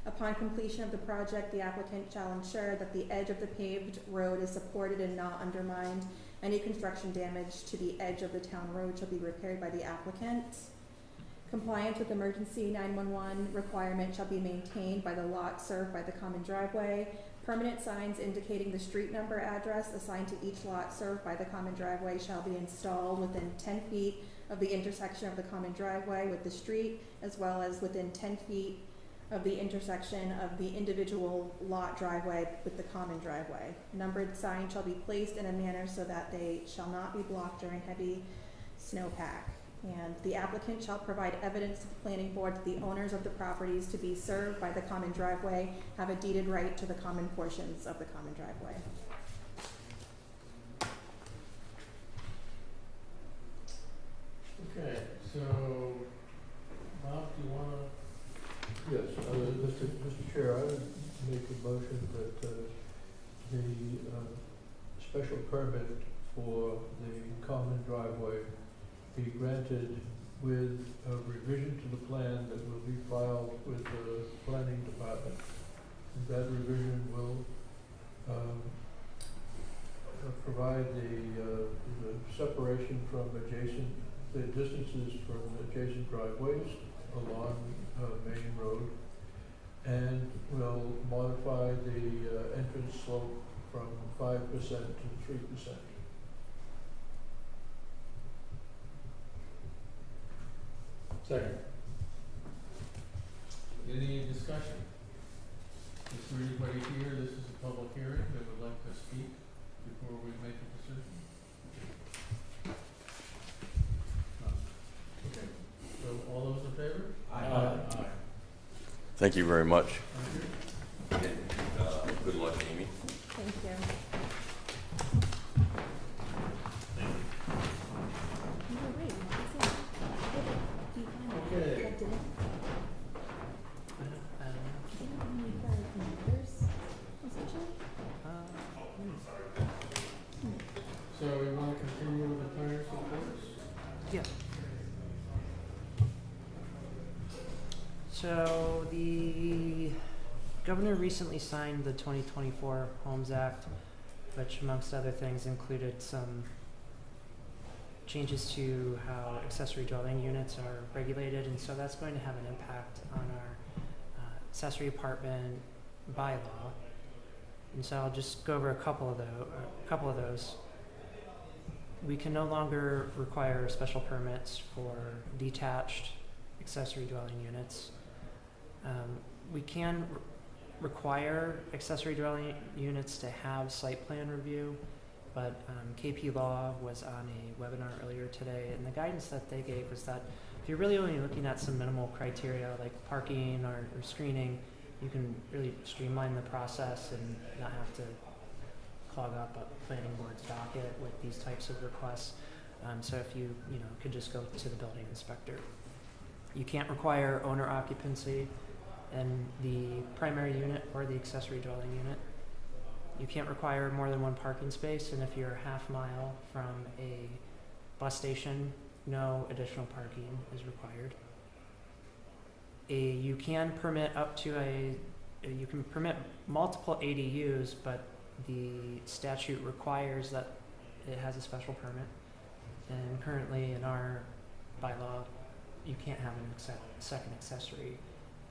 Upon completion of the project, the applicant shall ensure that the edge of the paved road is supported and not undermined. Any construction damage to the edge of the town road shall be repaired by the applicant. Compliance with emergency 911 requirement shall be maintained by the lot served by the common driveway. Permanent signs indicating the street number address assigned to each lot served by the common driveway shall be installed within 10 feet of the intersection of the common driveway with the street, as well as within 10 feet of the intersection of the individual lot driveway with the common driveway. Numbered signs shall be placed in a manner so that they shall not be blocked during heavy snowpack. And the applicant shall provide evidence to the planning board that the owners of the properties to be served by the common driveway have a deeded right to the common portions of the common driveway. Okay, so, Bob, do you wanna, Yes, Mr. Chair, I would make a motion that the special permit for the common driveway be granted with a revision to the plan that will be filed with the planning department. And that revision will provide the separation from adjacent, the distances from adjacent driveways along Main Road, and will modify the entrance slope from 5% to 3%. second. Any discussion? Is there anybody here, this is a public hearing, that would like to speak before we make a decision? No. Okay, so all those in favor? Aye. Thank you very much. Thank you. And good luck, Amy. Thank you. You were right, what is it? Do you find that Okay. that didn't, I don't know. didn't we got it from others, essentially? So we wanna continue with the planners reports? Yeah. So the governor recently signed the 2024 Homes Act, which amongst other things included some changes to how accessory dwelling units are regulated, and so that's going to have an impact on our accessory apartment bylaw. And so I'll just go over a couple of those. We can no longer require special permits for detached accessory dwelling units. We can require accessory dwelling units to have site plan review, but KP Law was on a webinar earlier today, and the guidance that they gave was that if you're really only looking at some minimal criteria like parking or screening, you can really streamline the process and not have to clog up a planning board's docket with these types of requests. So if you could just go to the building inspector. You can't require owner occupancy in the primary unit or the accessory dwelling unit. You can't require more than one parking space, and if you're a half mile from a bus station, no additional parking is required. You can permit you can permit multiple ADUs, but the statute requires that it has a special permit. And currently in our bylaw, you can't have a second accessory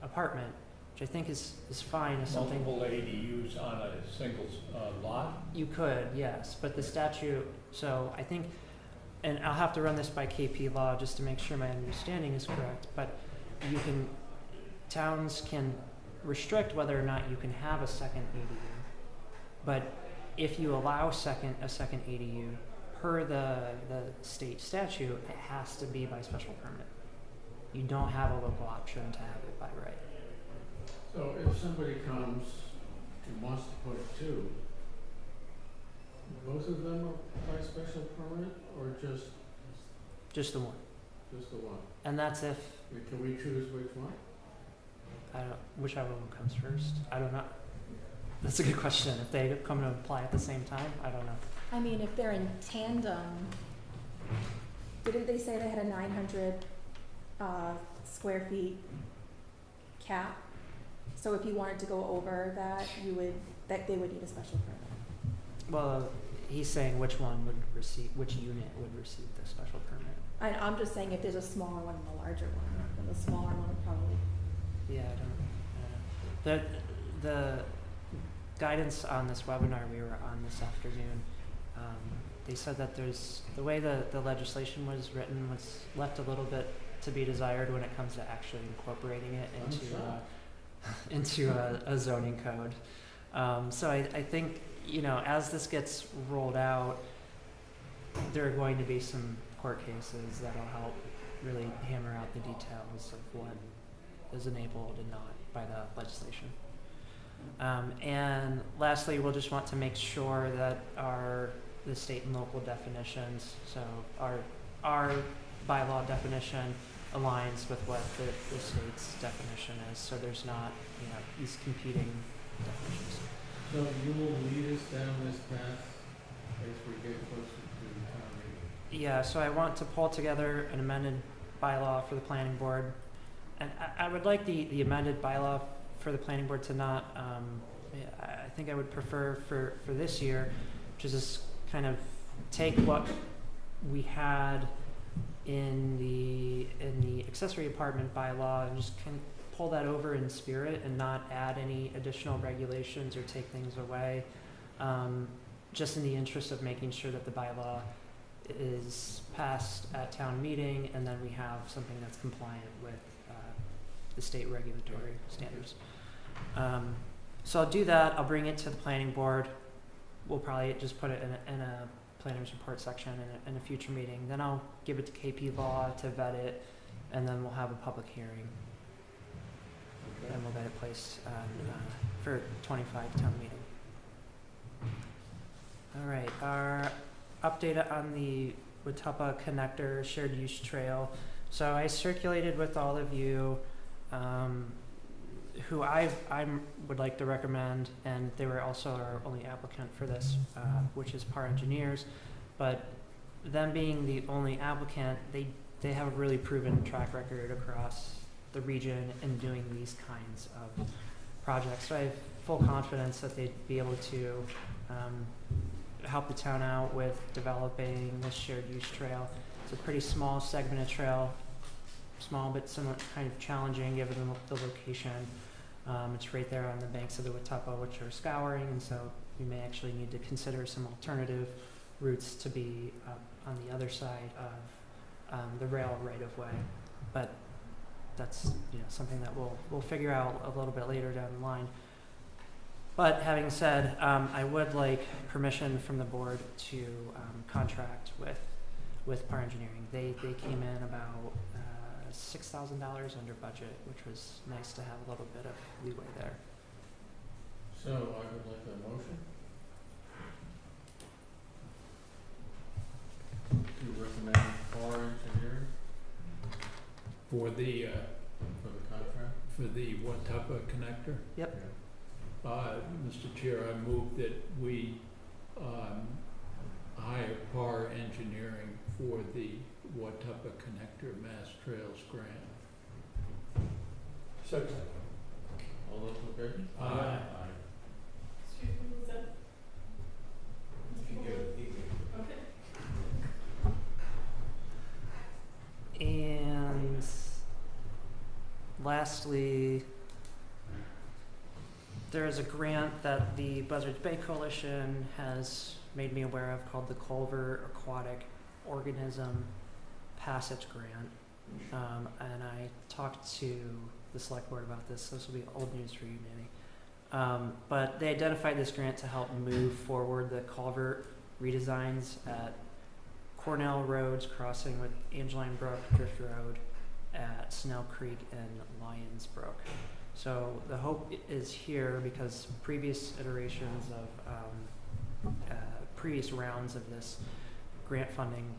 apartment, which I think is fine as something. Multiple ADUs on a single lot? You could, yes, but the statute, so I think, and I'll have to run this by KP Law just to make sure my understanding is correct, but towns can restrict whether or not you can have a second ADU. But if you allow a second ADU, per the state statute, it has to be by special permit. You don't have a local option to have it by right. So if somebody comes and wants to put two, both of them are by special permit, or just Just the one. the one? And that's if, Can we choose which one? whichever one comes first. I don't know. That's a good question. If they come to apply at the same time, I don't know. I mean, if they're in tandem, didn't they say they had a 900 square feet cap? So if you wanted to go over that, they would need a special permit. Well, he's saying which unit would receive the special permit. I'm just saying if there's a smaller one and a larger one, then the smaller one would probably. Yeah, I don't know. guidance on this webinar we were on this afternoon, they said that the way the legislation was written was left a little bit to be desired when it comes to actually incorporating it into a zoning code. So I think, as this gets rolled out, there are going to be some court cases that'll help really hammer out the details of what is enabled and not by the legislation. And lastly, we'll just want to make sure that the state and local definitions, so our bylaw definition aligns with what the state's definition is, so there's not, these competing definitions. So you will lead us down this path as we get closer to town meeting? Yeah, so I want to pull together an amended bylaw for the planning board. And I would like the amended bylaw for the planning board to not, I think I would prefer for this year, to just kind of take what we had in the accessory apartment bylaw and just kind of pull that over in spirit and not add any additional regulations or take things away, just in the interest of making sure that the bylaw is passed at town meeting and then we have something that's compliant with the state regulatory standards. So I'll do that. I'll bring it to the planning board. We'll probably just put it in a planner's report section in a future meeting. Then I'll give it to KP Law to vet it, and then we'll have a public hearing. Okay. And we'll get it placed for 25 town meeting. All right, our update on the Watuppa Connector Shared Use Trail. So I circulated with all of you who I would like to recommend, and they were also our only applicant for this, which is PAR Engineers. But them being the only applicant, they have a really proven track record across the region in doing these kinds of projects. So I have full confidence that they'd be able to help the town out with developing this shared use trail. It's a pretty small segment of trail, small but somewhat kind of challenging given the location. It's right there on the banks of the Watuppa, which are scouring, and so we may actually need to consider some alternative routes to be on the other side of the rail right-of-way. But that's something that we'll figure out a little bit later down the line. But having said, I would like permission from the board to contract with PAR Engineering. They came in about $6,000 under budget, which was nice to have a little bit of leeway there. So I would like a motion to recommend PAR Engineering For the contract. for the Watuppa connector? Yep. Mr. Chair, I move that we hire PAR Engineering for the Watuppa Connector Mass Trails grant. Second. All those in favor? Aye. Excuse me, was that? Okay. And lastly, there is a grant that the Buzzards Bay Coalition has made me aware of called the Culver Aquatic Organism Passage Grant. And I talked to the select board about this. This will be old news for you, Danny. But they identified this grant to help move forward the culvert redesigns at Cornell Roads crossing with Angeline Brook, Drift Road, at Snell Creek and Lyons Brook. So the hope is here because previous iterations of previous rounds of this grant funding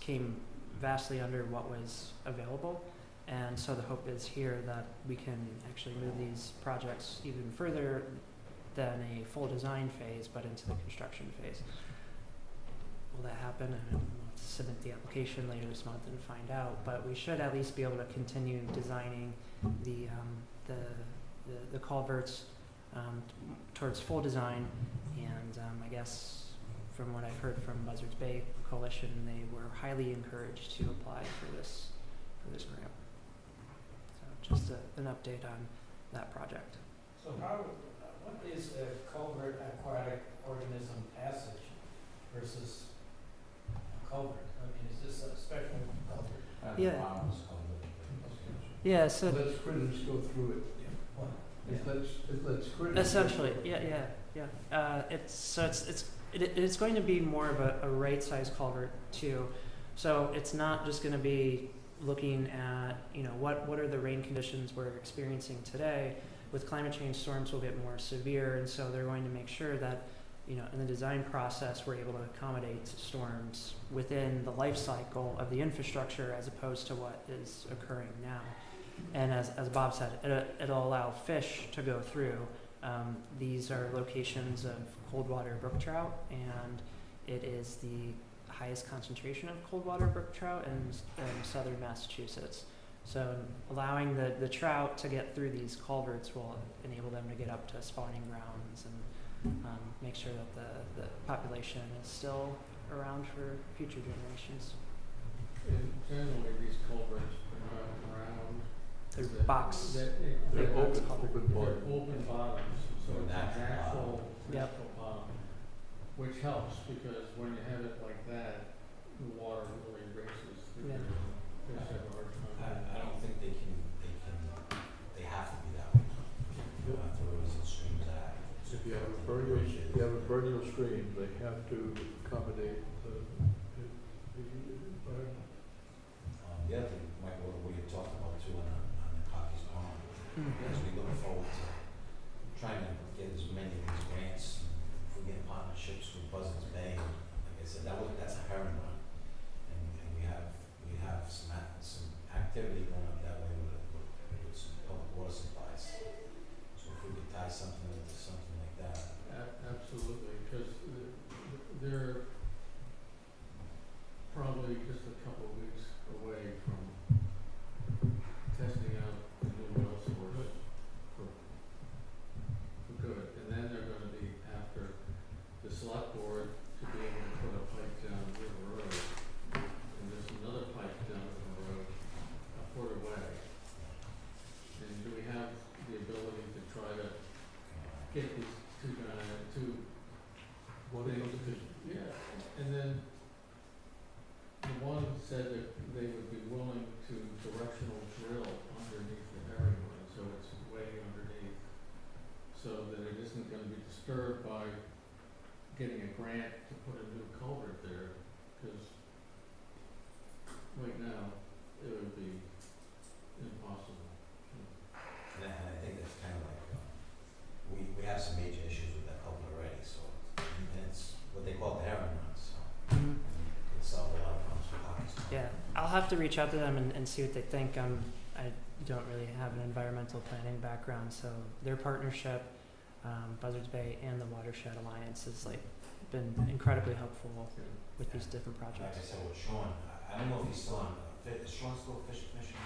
came vastly under what was available, and so the hope is here that we can actually move these projects even further than a full design phase, but into the construction phase. Will that happen? I don't know. Submit the application later this month and find out, but we should at least be able to continue designing the culverts towards full design. And I guess from what I've heard from Buzzards Bay Coalition, they were highly encouraged to apply for this grant. So just an update on that project. So how what is a culvert aquatic organism passage versus a culvert? I mean, is this a special culvert? Yeah. Yeah, so Lets critters go through it. What? It lets critters. essentially, yeah. It's going to be more of a right-sized culvert too. So it's not just going to be looking at, what are the rain conditions we're experiencing today. With climate change, storms will get more severe, and so they're going to make sure that, in the design process, we're able to accommodate storms within the life cycle of the infrastructure as opposed to what is occurring now. And as Bob said, it'll allow fish to go through. These are locations of cold water brook trout, and it is the highest concentration of cold water brook trout in southern Massachusetts. So allowing the trout to get through these culverts will enable them to get up to spawning grounds and make sure that the population is still around for future generations. And generally, these culverts are not round. They're That- box. They're They're open, open they're bottom. open bottoms, so it's a natural, Yep. natural bottom, which helps, because when you have it like that, the water really races through Yeah. there. Fish have a hard time. I don't think they have to be that way. For rivers and streams that. If you have a perennial stream, they have to accommodate the environment. The other thing, Michael, what you talked about too on the Cocky's Pond, as we look forward to trying to get as many of these grants, if we get partnerships with Buzzards Bay, like I said, that's a herring run. And we have some activity going up that way with some public water supplies. So if we could tie something into something like that. Absolutely, because they're probably just a couple of weeks away from testing out the new well source for good. And then they're gonna be after the select board to be able to put a pipe down River Road. And there's another pipe down River Road, a foot away. And do we have the ability to try to get these two What is things? Yeah, and then the one said that they would be willing to directional drill underneath the herring run, so it's way underneath, so that it isn't gonna be disturbed by getting a grant to put a new culvert there, cause right now, it would be impossible. And I think that's kind of like, we have some major issues with that culvert already, so, and it's what they call the herring runs, so. Mhm. It could solve a lot of problems for Cocky's Pond. Yeah, I'll have to reach out to them and see what they think. I don't really have an environmental planning background, so their partnership, Buzzards Bay and the Watershed Alliance has been incredibly helpful with these different Like I projects. said with Sean, I don't know if he's still on, is Sean still a fish commissioner?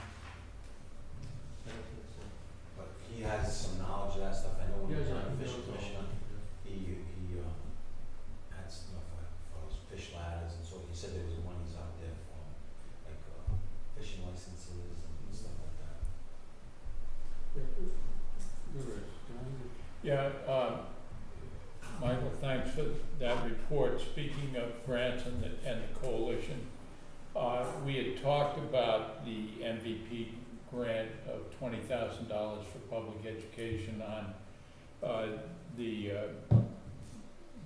But he has some knowledge of that stuff. I know when he was on the fish commission, he had some for those fish ladders, and so he said there was monies out there for like fishing licenses and stuff like that. Yeah, Michael, thanks for that report. Speaking of grants and the coalition, we had talked about the MVP grant of $20,000 for public education on the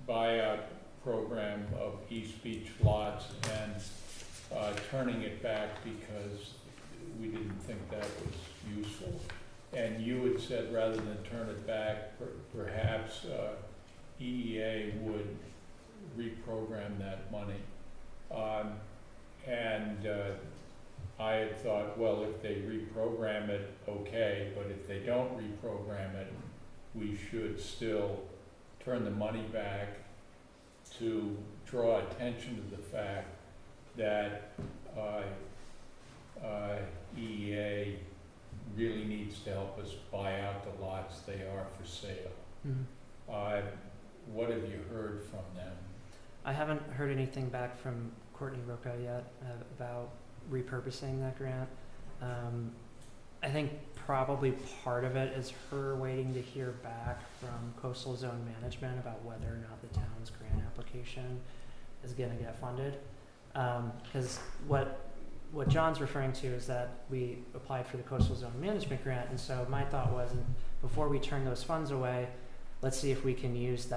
buyout program of East Beach lots and turning it back because we didn't think that was useful. And you had said rather than turn it back, perhaps EEA would reprogram that money. I had thought, well, if they reprogram it, okay, but if they don't reprogram it, we should still turn the money back to draw attention to the fact that EEA really needs to help us buy out the lots they are for sale. Mhm. What have you heard from them? I haven't heard anything back from Courtney Roca yet about repurposing that grant. I think probably part of it is her waiting to hear back from coastal zone management about whether or not the town's grant application is gonna get funded. Cause what John's referring to is that we applied for the coastal zone management grant, and so my thought was, before we turn those funds away, let's see if we can use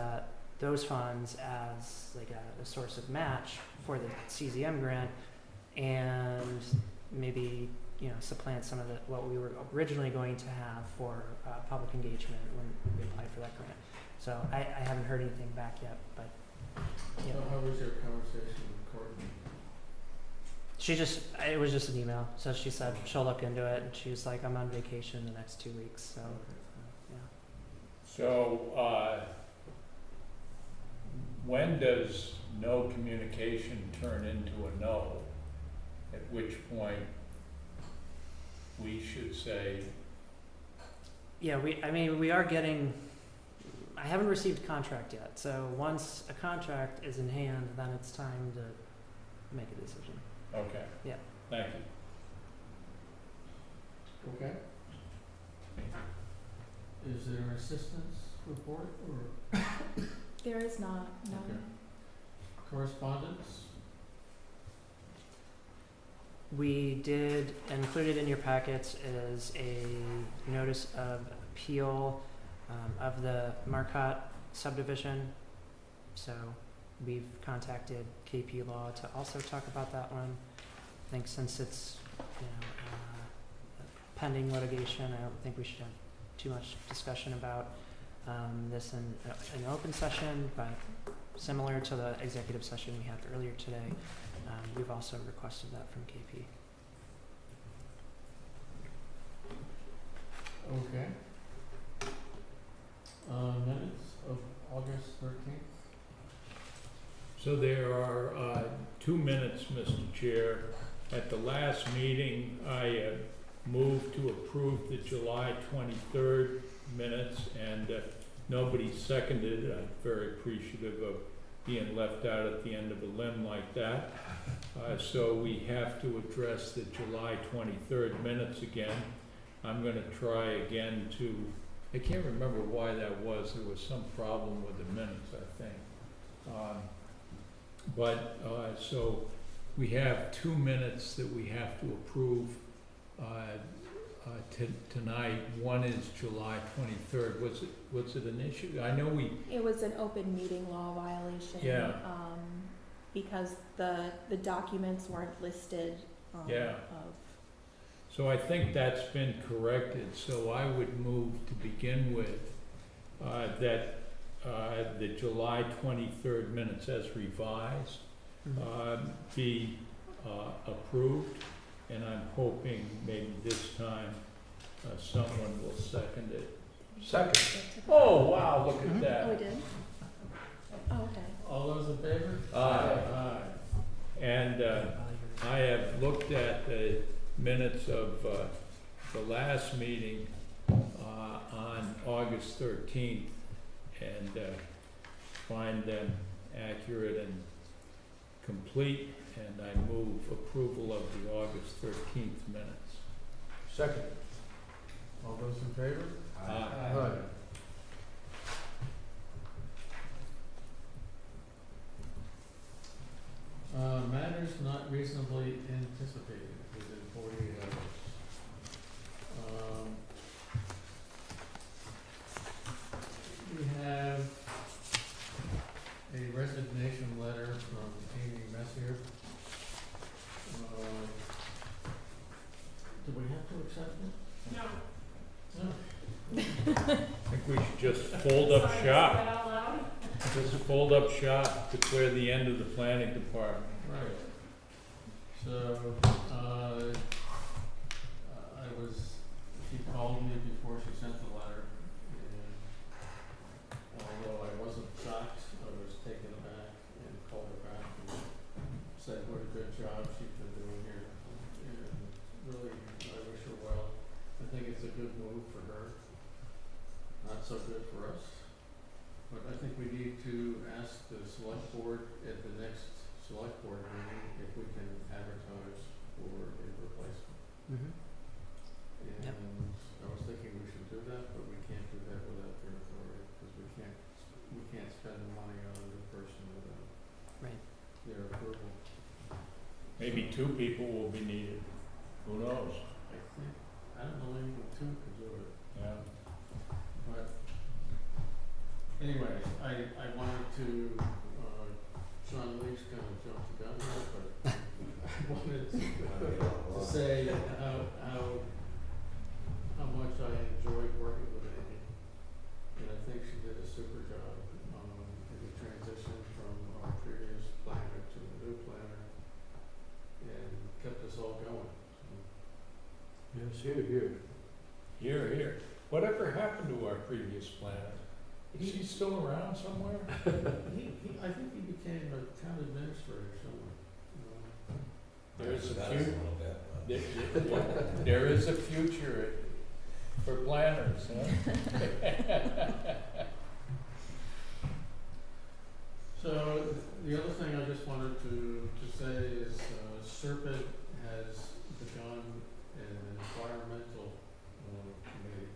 those funds as like a source of match for the CZM grant, and maybe, you know, supplant some of what we were originally going to have for public engagement when we applied for that grant. So I haven't heard anything back yet, but yeah. So how was your conversation with Courtney? It was just an email. So she said she'll look into it, and she was like, I'm on vacation the next 2 weeks, so yeah. So, when does no communication turn into a no? At which point we should say, Yeah, we are getting, I haven't received a contract yet, so once a contract is in hand, then it's time to make a decision. okay. Yeah. Thank you. Okay. Is there an assistance report or There is not, no. Okay. Correspondence? We did, included in your packets is a notice of appeal of the Marcotte subdivision. So we've contacted KP Law to also talk about that one. I think since it's, you know, pending litigation, I don't think we should have too much discussion about this in an open session, but similar to the executive session we had earlier today, we've also requested that from KP. Okay. Minutes of August 13th? So there are 2 minutes, Mr. Chair. At the last meeting, I moved to approve the July 23rd minutes, and nobody seconded it. I'm very appreciative of being left out at the end of a limb like that. So we have to address the July 23rd minutes again. I'm going to try again to, I can't remember why that was. There was some problem with the minutes, I think. So we have 2 minutes that we have to approve tonight. One is July 23rd. Was it an issue? I know It was an open meeting law violation. Yeah. Because the documents weren't listed, Yeah. of, So I think that's been corrected, so I would move to begin with, that, the July 23rd minutes as revised, be, approved, and I'm hoping maybe this time, someone will second it. Second. Oh, wow, look at oh, we that. did? Oh, okay. All those in favor? Aye. And, I have looked at the minutes of the last meeting on August 13th and find them accurate and complete, and I move approval of the August 13th minutes. Second. All those in favor? Aye. Matters not reasonably anticipated within 48 hours. We have a resignation letter from Amy Messier. Do we have to accept it? No. No. I think we should just fold up Sorry, shop. say that out loud. Just fold up shop, declare the end of the planning department. Right. So, she called me before she sent the letter, and although I wasn't shocked, I was taken aback and called her back and said what a good job she's been doing here. And really, I wish her well. I think it's a good move for her, not so good for us. But I think we need to ask the select board at the next select board meeting if we can advertise for a replacement. Mm-hmm. And Maybe 2 people will be needed, who knows? I don't know anyone two could do it, Yeah. but anyways, I wanted to, Sean Leach kind of jumped the gun here, but I wanted to say how much I enjoyed working with Amy. And I think she did a super job, in the transition from our previous planner to the new planner, and kept us all going. Yes, here. Here. Whatever happened to our previous planner? Is he still around somewhere? I think he became a town administrator somewhere. There's a That is a few, little bit, there is a future for planners, huh? So, the other thing I just wanted to say is, Serpent has begun an environmental, committee,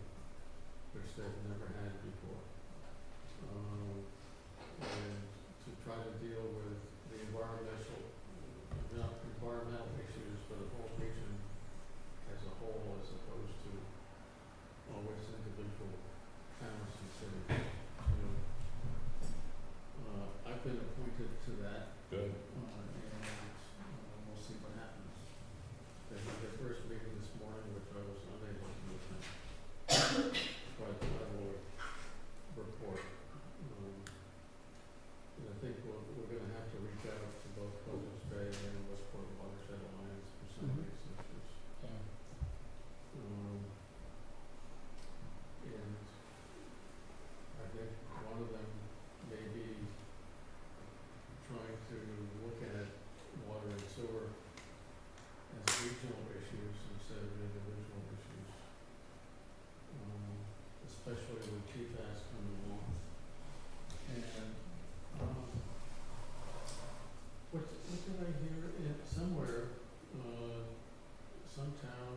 which they've never had before. And to try to deal with the environmental issues for the whole region as a whole, as opposed to always individual towns and cities. So, I've been appointed to that, Good. and we'll see what happens. They had their first meeting this morning, which I was unable to attend, but I will report. And I think we're gonna have to reach out to both Buzzards Bay and Westport Watershed Alliance for some of these issues. Yeah. And I think one of them may be trying to look at water and sewer as regional issues instead of individual issues. Especially with PFAS coming along. And, what did I hear somewhere, some town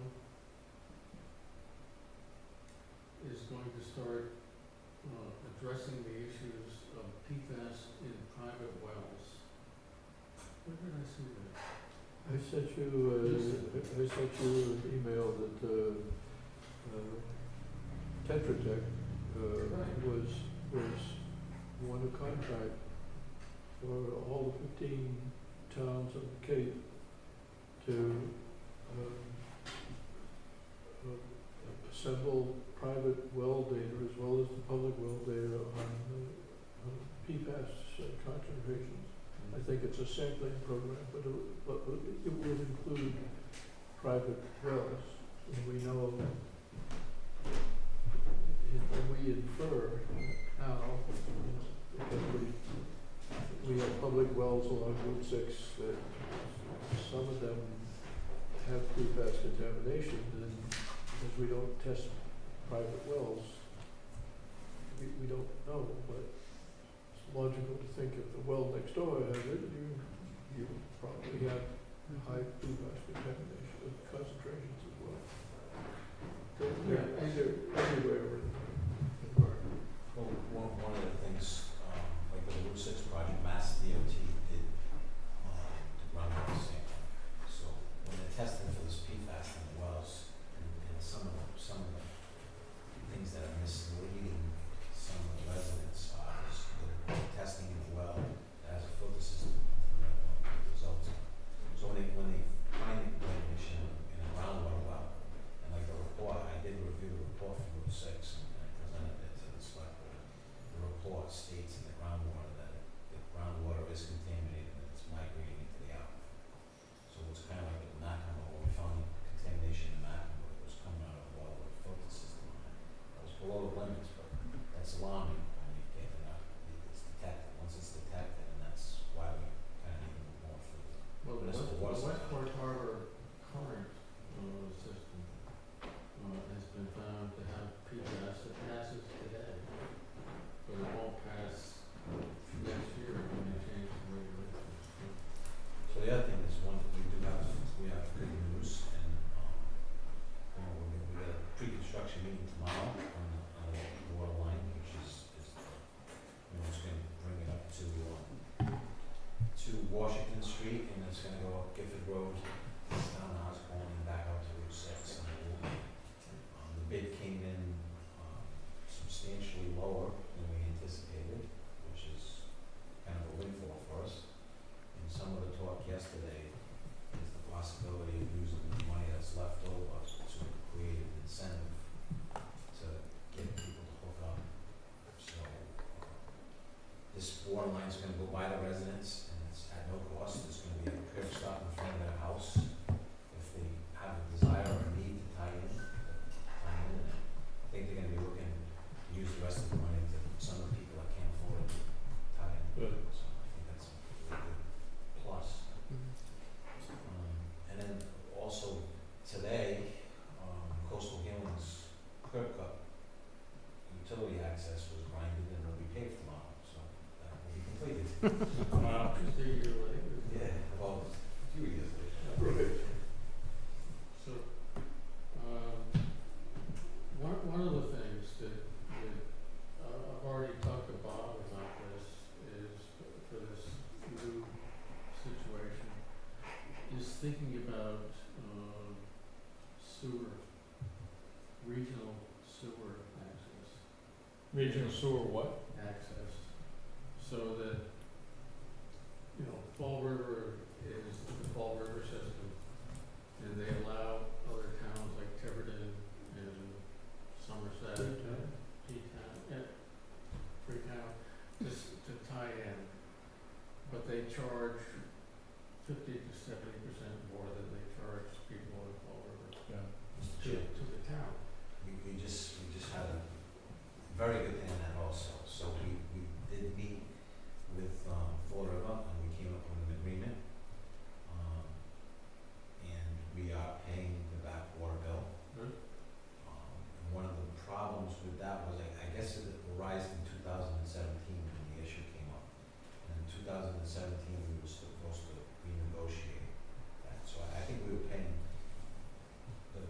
is going to start, addressing the issues of PFAS in private wells. Where did I see that? I sent you an email that, Tetra Tech, Right. was won a contract for all the 15 towns of the Cape to, assemble private well data as well as the public well data on PFAS concentrations. I think it's a sampling program, but it would include private wells. And we know, and we infer now, because we have public wells along Route 6, that some of them have PFAS contamination, and because we don't test private wells, we don't know, but it's logical to think if the well next door has it, you probably have high PFAS contamination concentrations as well. They're everywhere in the environment. Well, one of the things, like the Route 6 project, Mass DOT did, to run that sample. So when they're testing for this PFAS in the wells, and some of the things that are misleading some of the residents are is they're testing in the well that has a filter system results. So when they find contamination in a groundwater well, and like the report, I did review the report from Route 6, thinking about, sewer, regional sewer Regional sewer what? access, so that, you know, Fall River is the Fall River system, and they allow other towns like Tiverton and Somerset, Freetown, Freetown, just to tie in, but they charge 50 to 70% more than they charge people in Fall River Yeah. to the town. We just had a very good thing on that also. So we did meet with Fall River and we came up with an agreement. And we are paying the back water bill. Good. And one of the problems with that was, I guess it arose in 2017 when the issue came up. And in 2017, we were supposed to renegotiate that. So I think we were paying, the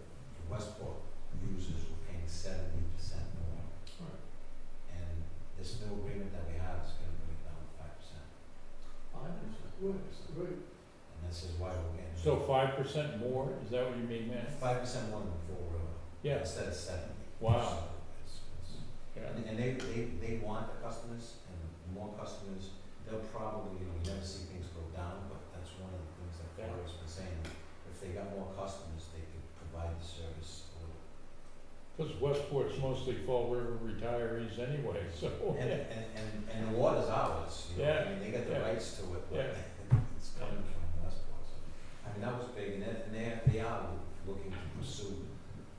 Westport users were paying 70% more. Alright. And this new agreement that we have is gonna bring it down to 5%. 5%. Right. And this is why we're getting. So 5% more, is that what you mean, man? 5% more than Fall River. Yeah. Instead of 70. Wow. So it's, Yeah. and they want the customers, and more customers, they'll probably, you know, we never see things go down, but that's one of the things that Yeah. Florida's been saying. If they got more customers, they could provide the service a little. Because Westport's mostly Fall River retirees anyway, so. And the water's ours, you know, Yeah, I mean, they got the yeah, rights to it, but yeah. it's coming from Westport, so. I mean, that was big, and they are looking to pursue,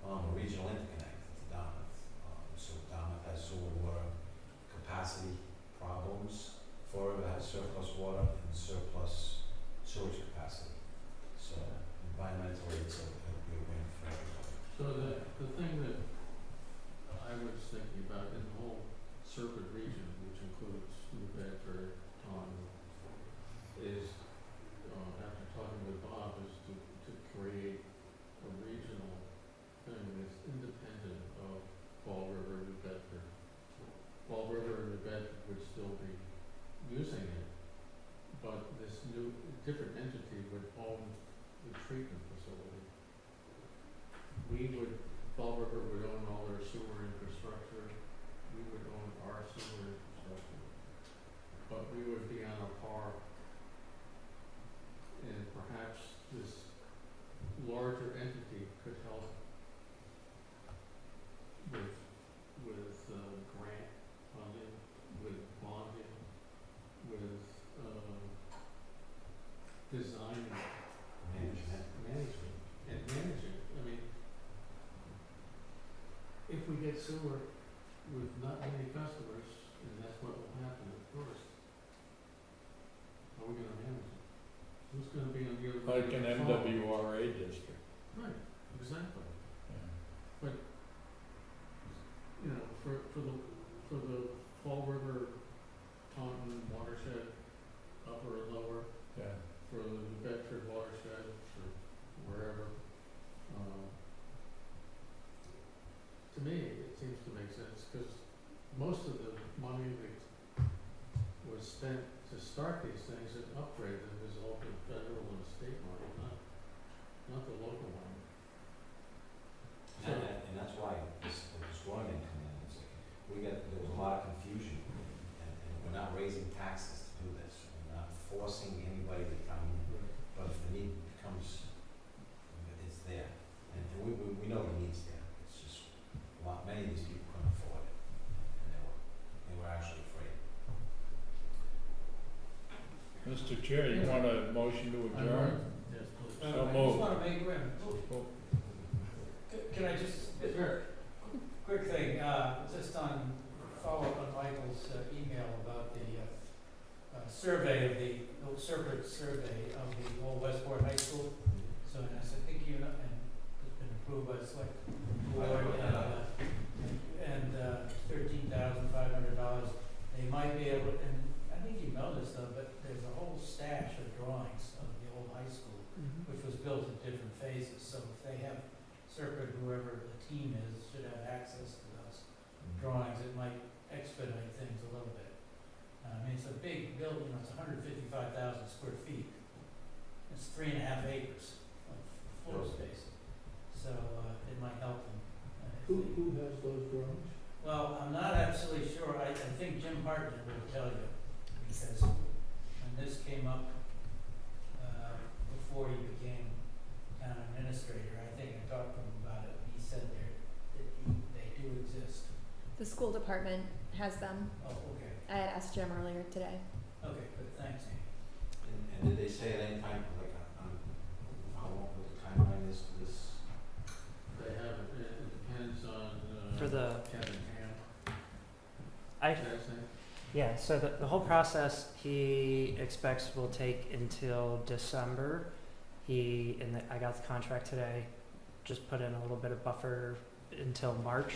a regional interconnect to Dartmouth. So Dartmouth has sewer water capacity problems, Florida has surplus water and surplus sewage capacity. So environmentally, it'll be a win for everybody. So the thing that I was thinking about in the whole Serpent region, which includes New Bedford, Taunton, is, after talking with Bob, is to create a regional thing that's independent of Fall River, New Bedford. Fall River and New Bedford would still be using it, but this new, different entity would own the treatment facility. Fall River would own all their sewer infrastructure, we would own our sewer infrastructure, but we would be on a par. And perhaps this larger entity could help with grant funding, with bonding, with, designing Management. and managing. I mean, if we get sewer with not many customers, and that's what will happen at first, how are we gonna manage it? Who's gonna be on the other Like side an of the phone? MWRA district. Right, exactly. Yeah. You know, for the Fall River, Taunton watershed, upper and lower, Yeah. for the New Bedford watershed, or wherever, to me, it seems to make sense, because most of the money that was spent to start these things and upgrade them is all the federal and state money, not the local money. And that's why this growing income is, there was a lot of confusion, and we're not raising taxes to do this, we're not forcing anybody to come in, but if the need becomes, it's there, and we know the need's there, it's just, many of these people couldn't afford it, and they were actually afraid. Mr. Chair, you want a motion to adjourn? Yes, please. So I just moved. wanna make, can I just, quick thing, just on, follow up on Michael's email about the survey of the Serpent survey of the old Westport High School. So, and I said, think you know, and it's been approved by the select board, and $13,500. They might be able, and I think you know this though, but there's a whole stash of drawings of the old high school, which was built in different phases. So if they have Serpent, whoever the team is, should have access to those drawings, it might expedite things a little bit. I mean, it's a big building, it's 155,000 square feet. It's 3.5 acres of floor space, so, it might help them. Who has those drawings? Well, I'm not absolutely sure, I think Jim Hartnett will tell you, because when this came up, before he became town administrator, I think I talked to him about it, and he said they do exist. The school department has them. Oh, okay, I had asked Jim earlier today. okay, good, thanks, Amy. And did they say at any time, like, on how long the timeline is for this? They have, it depends on, For the- Kevin Ham. I, Is that his name? yeah, so the whole process he expects will take until December. I got the contract today, just put in a little bit of buffer until March,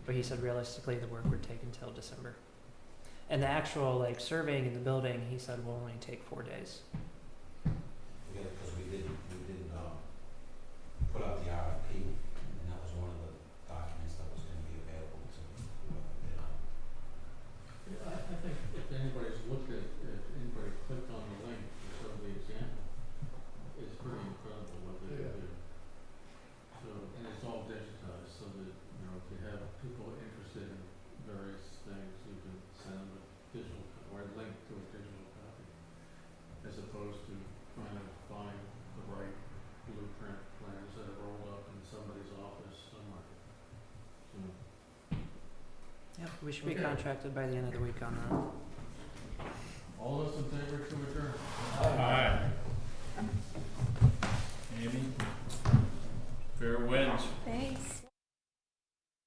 but he said realistically the work would take until December. And the actual like surveying in the building, he said will only take 4 days. Yeah, because we did, put out the RFP, and that was one of the documents that was gonna be available to, bid on. Yeah, I think if anybody's looked at, if anybody clicked on the link for some of the example, it's pretty incredible what they Yeah. do. So, and it's all digitized, so that, you know, if you have people interested in various things, you can send them a digital, or a link to a digital copy, as opposed to trying to find the right blueprint plans that are rolled up in somebody's office somewhere. So, Yep, we should be Okay. contracted by the end of the week on that.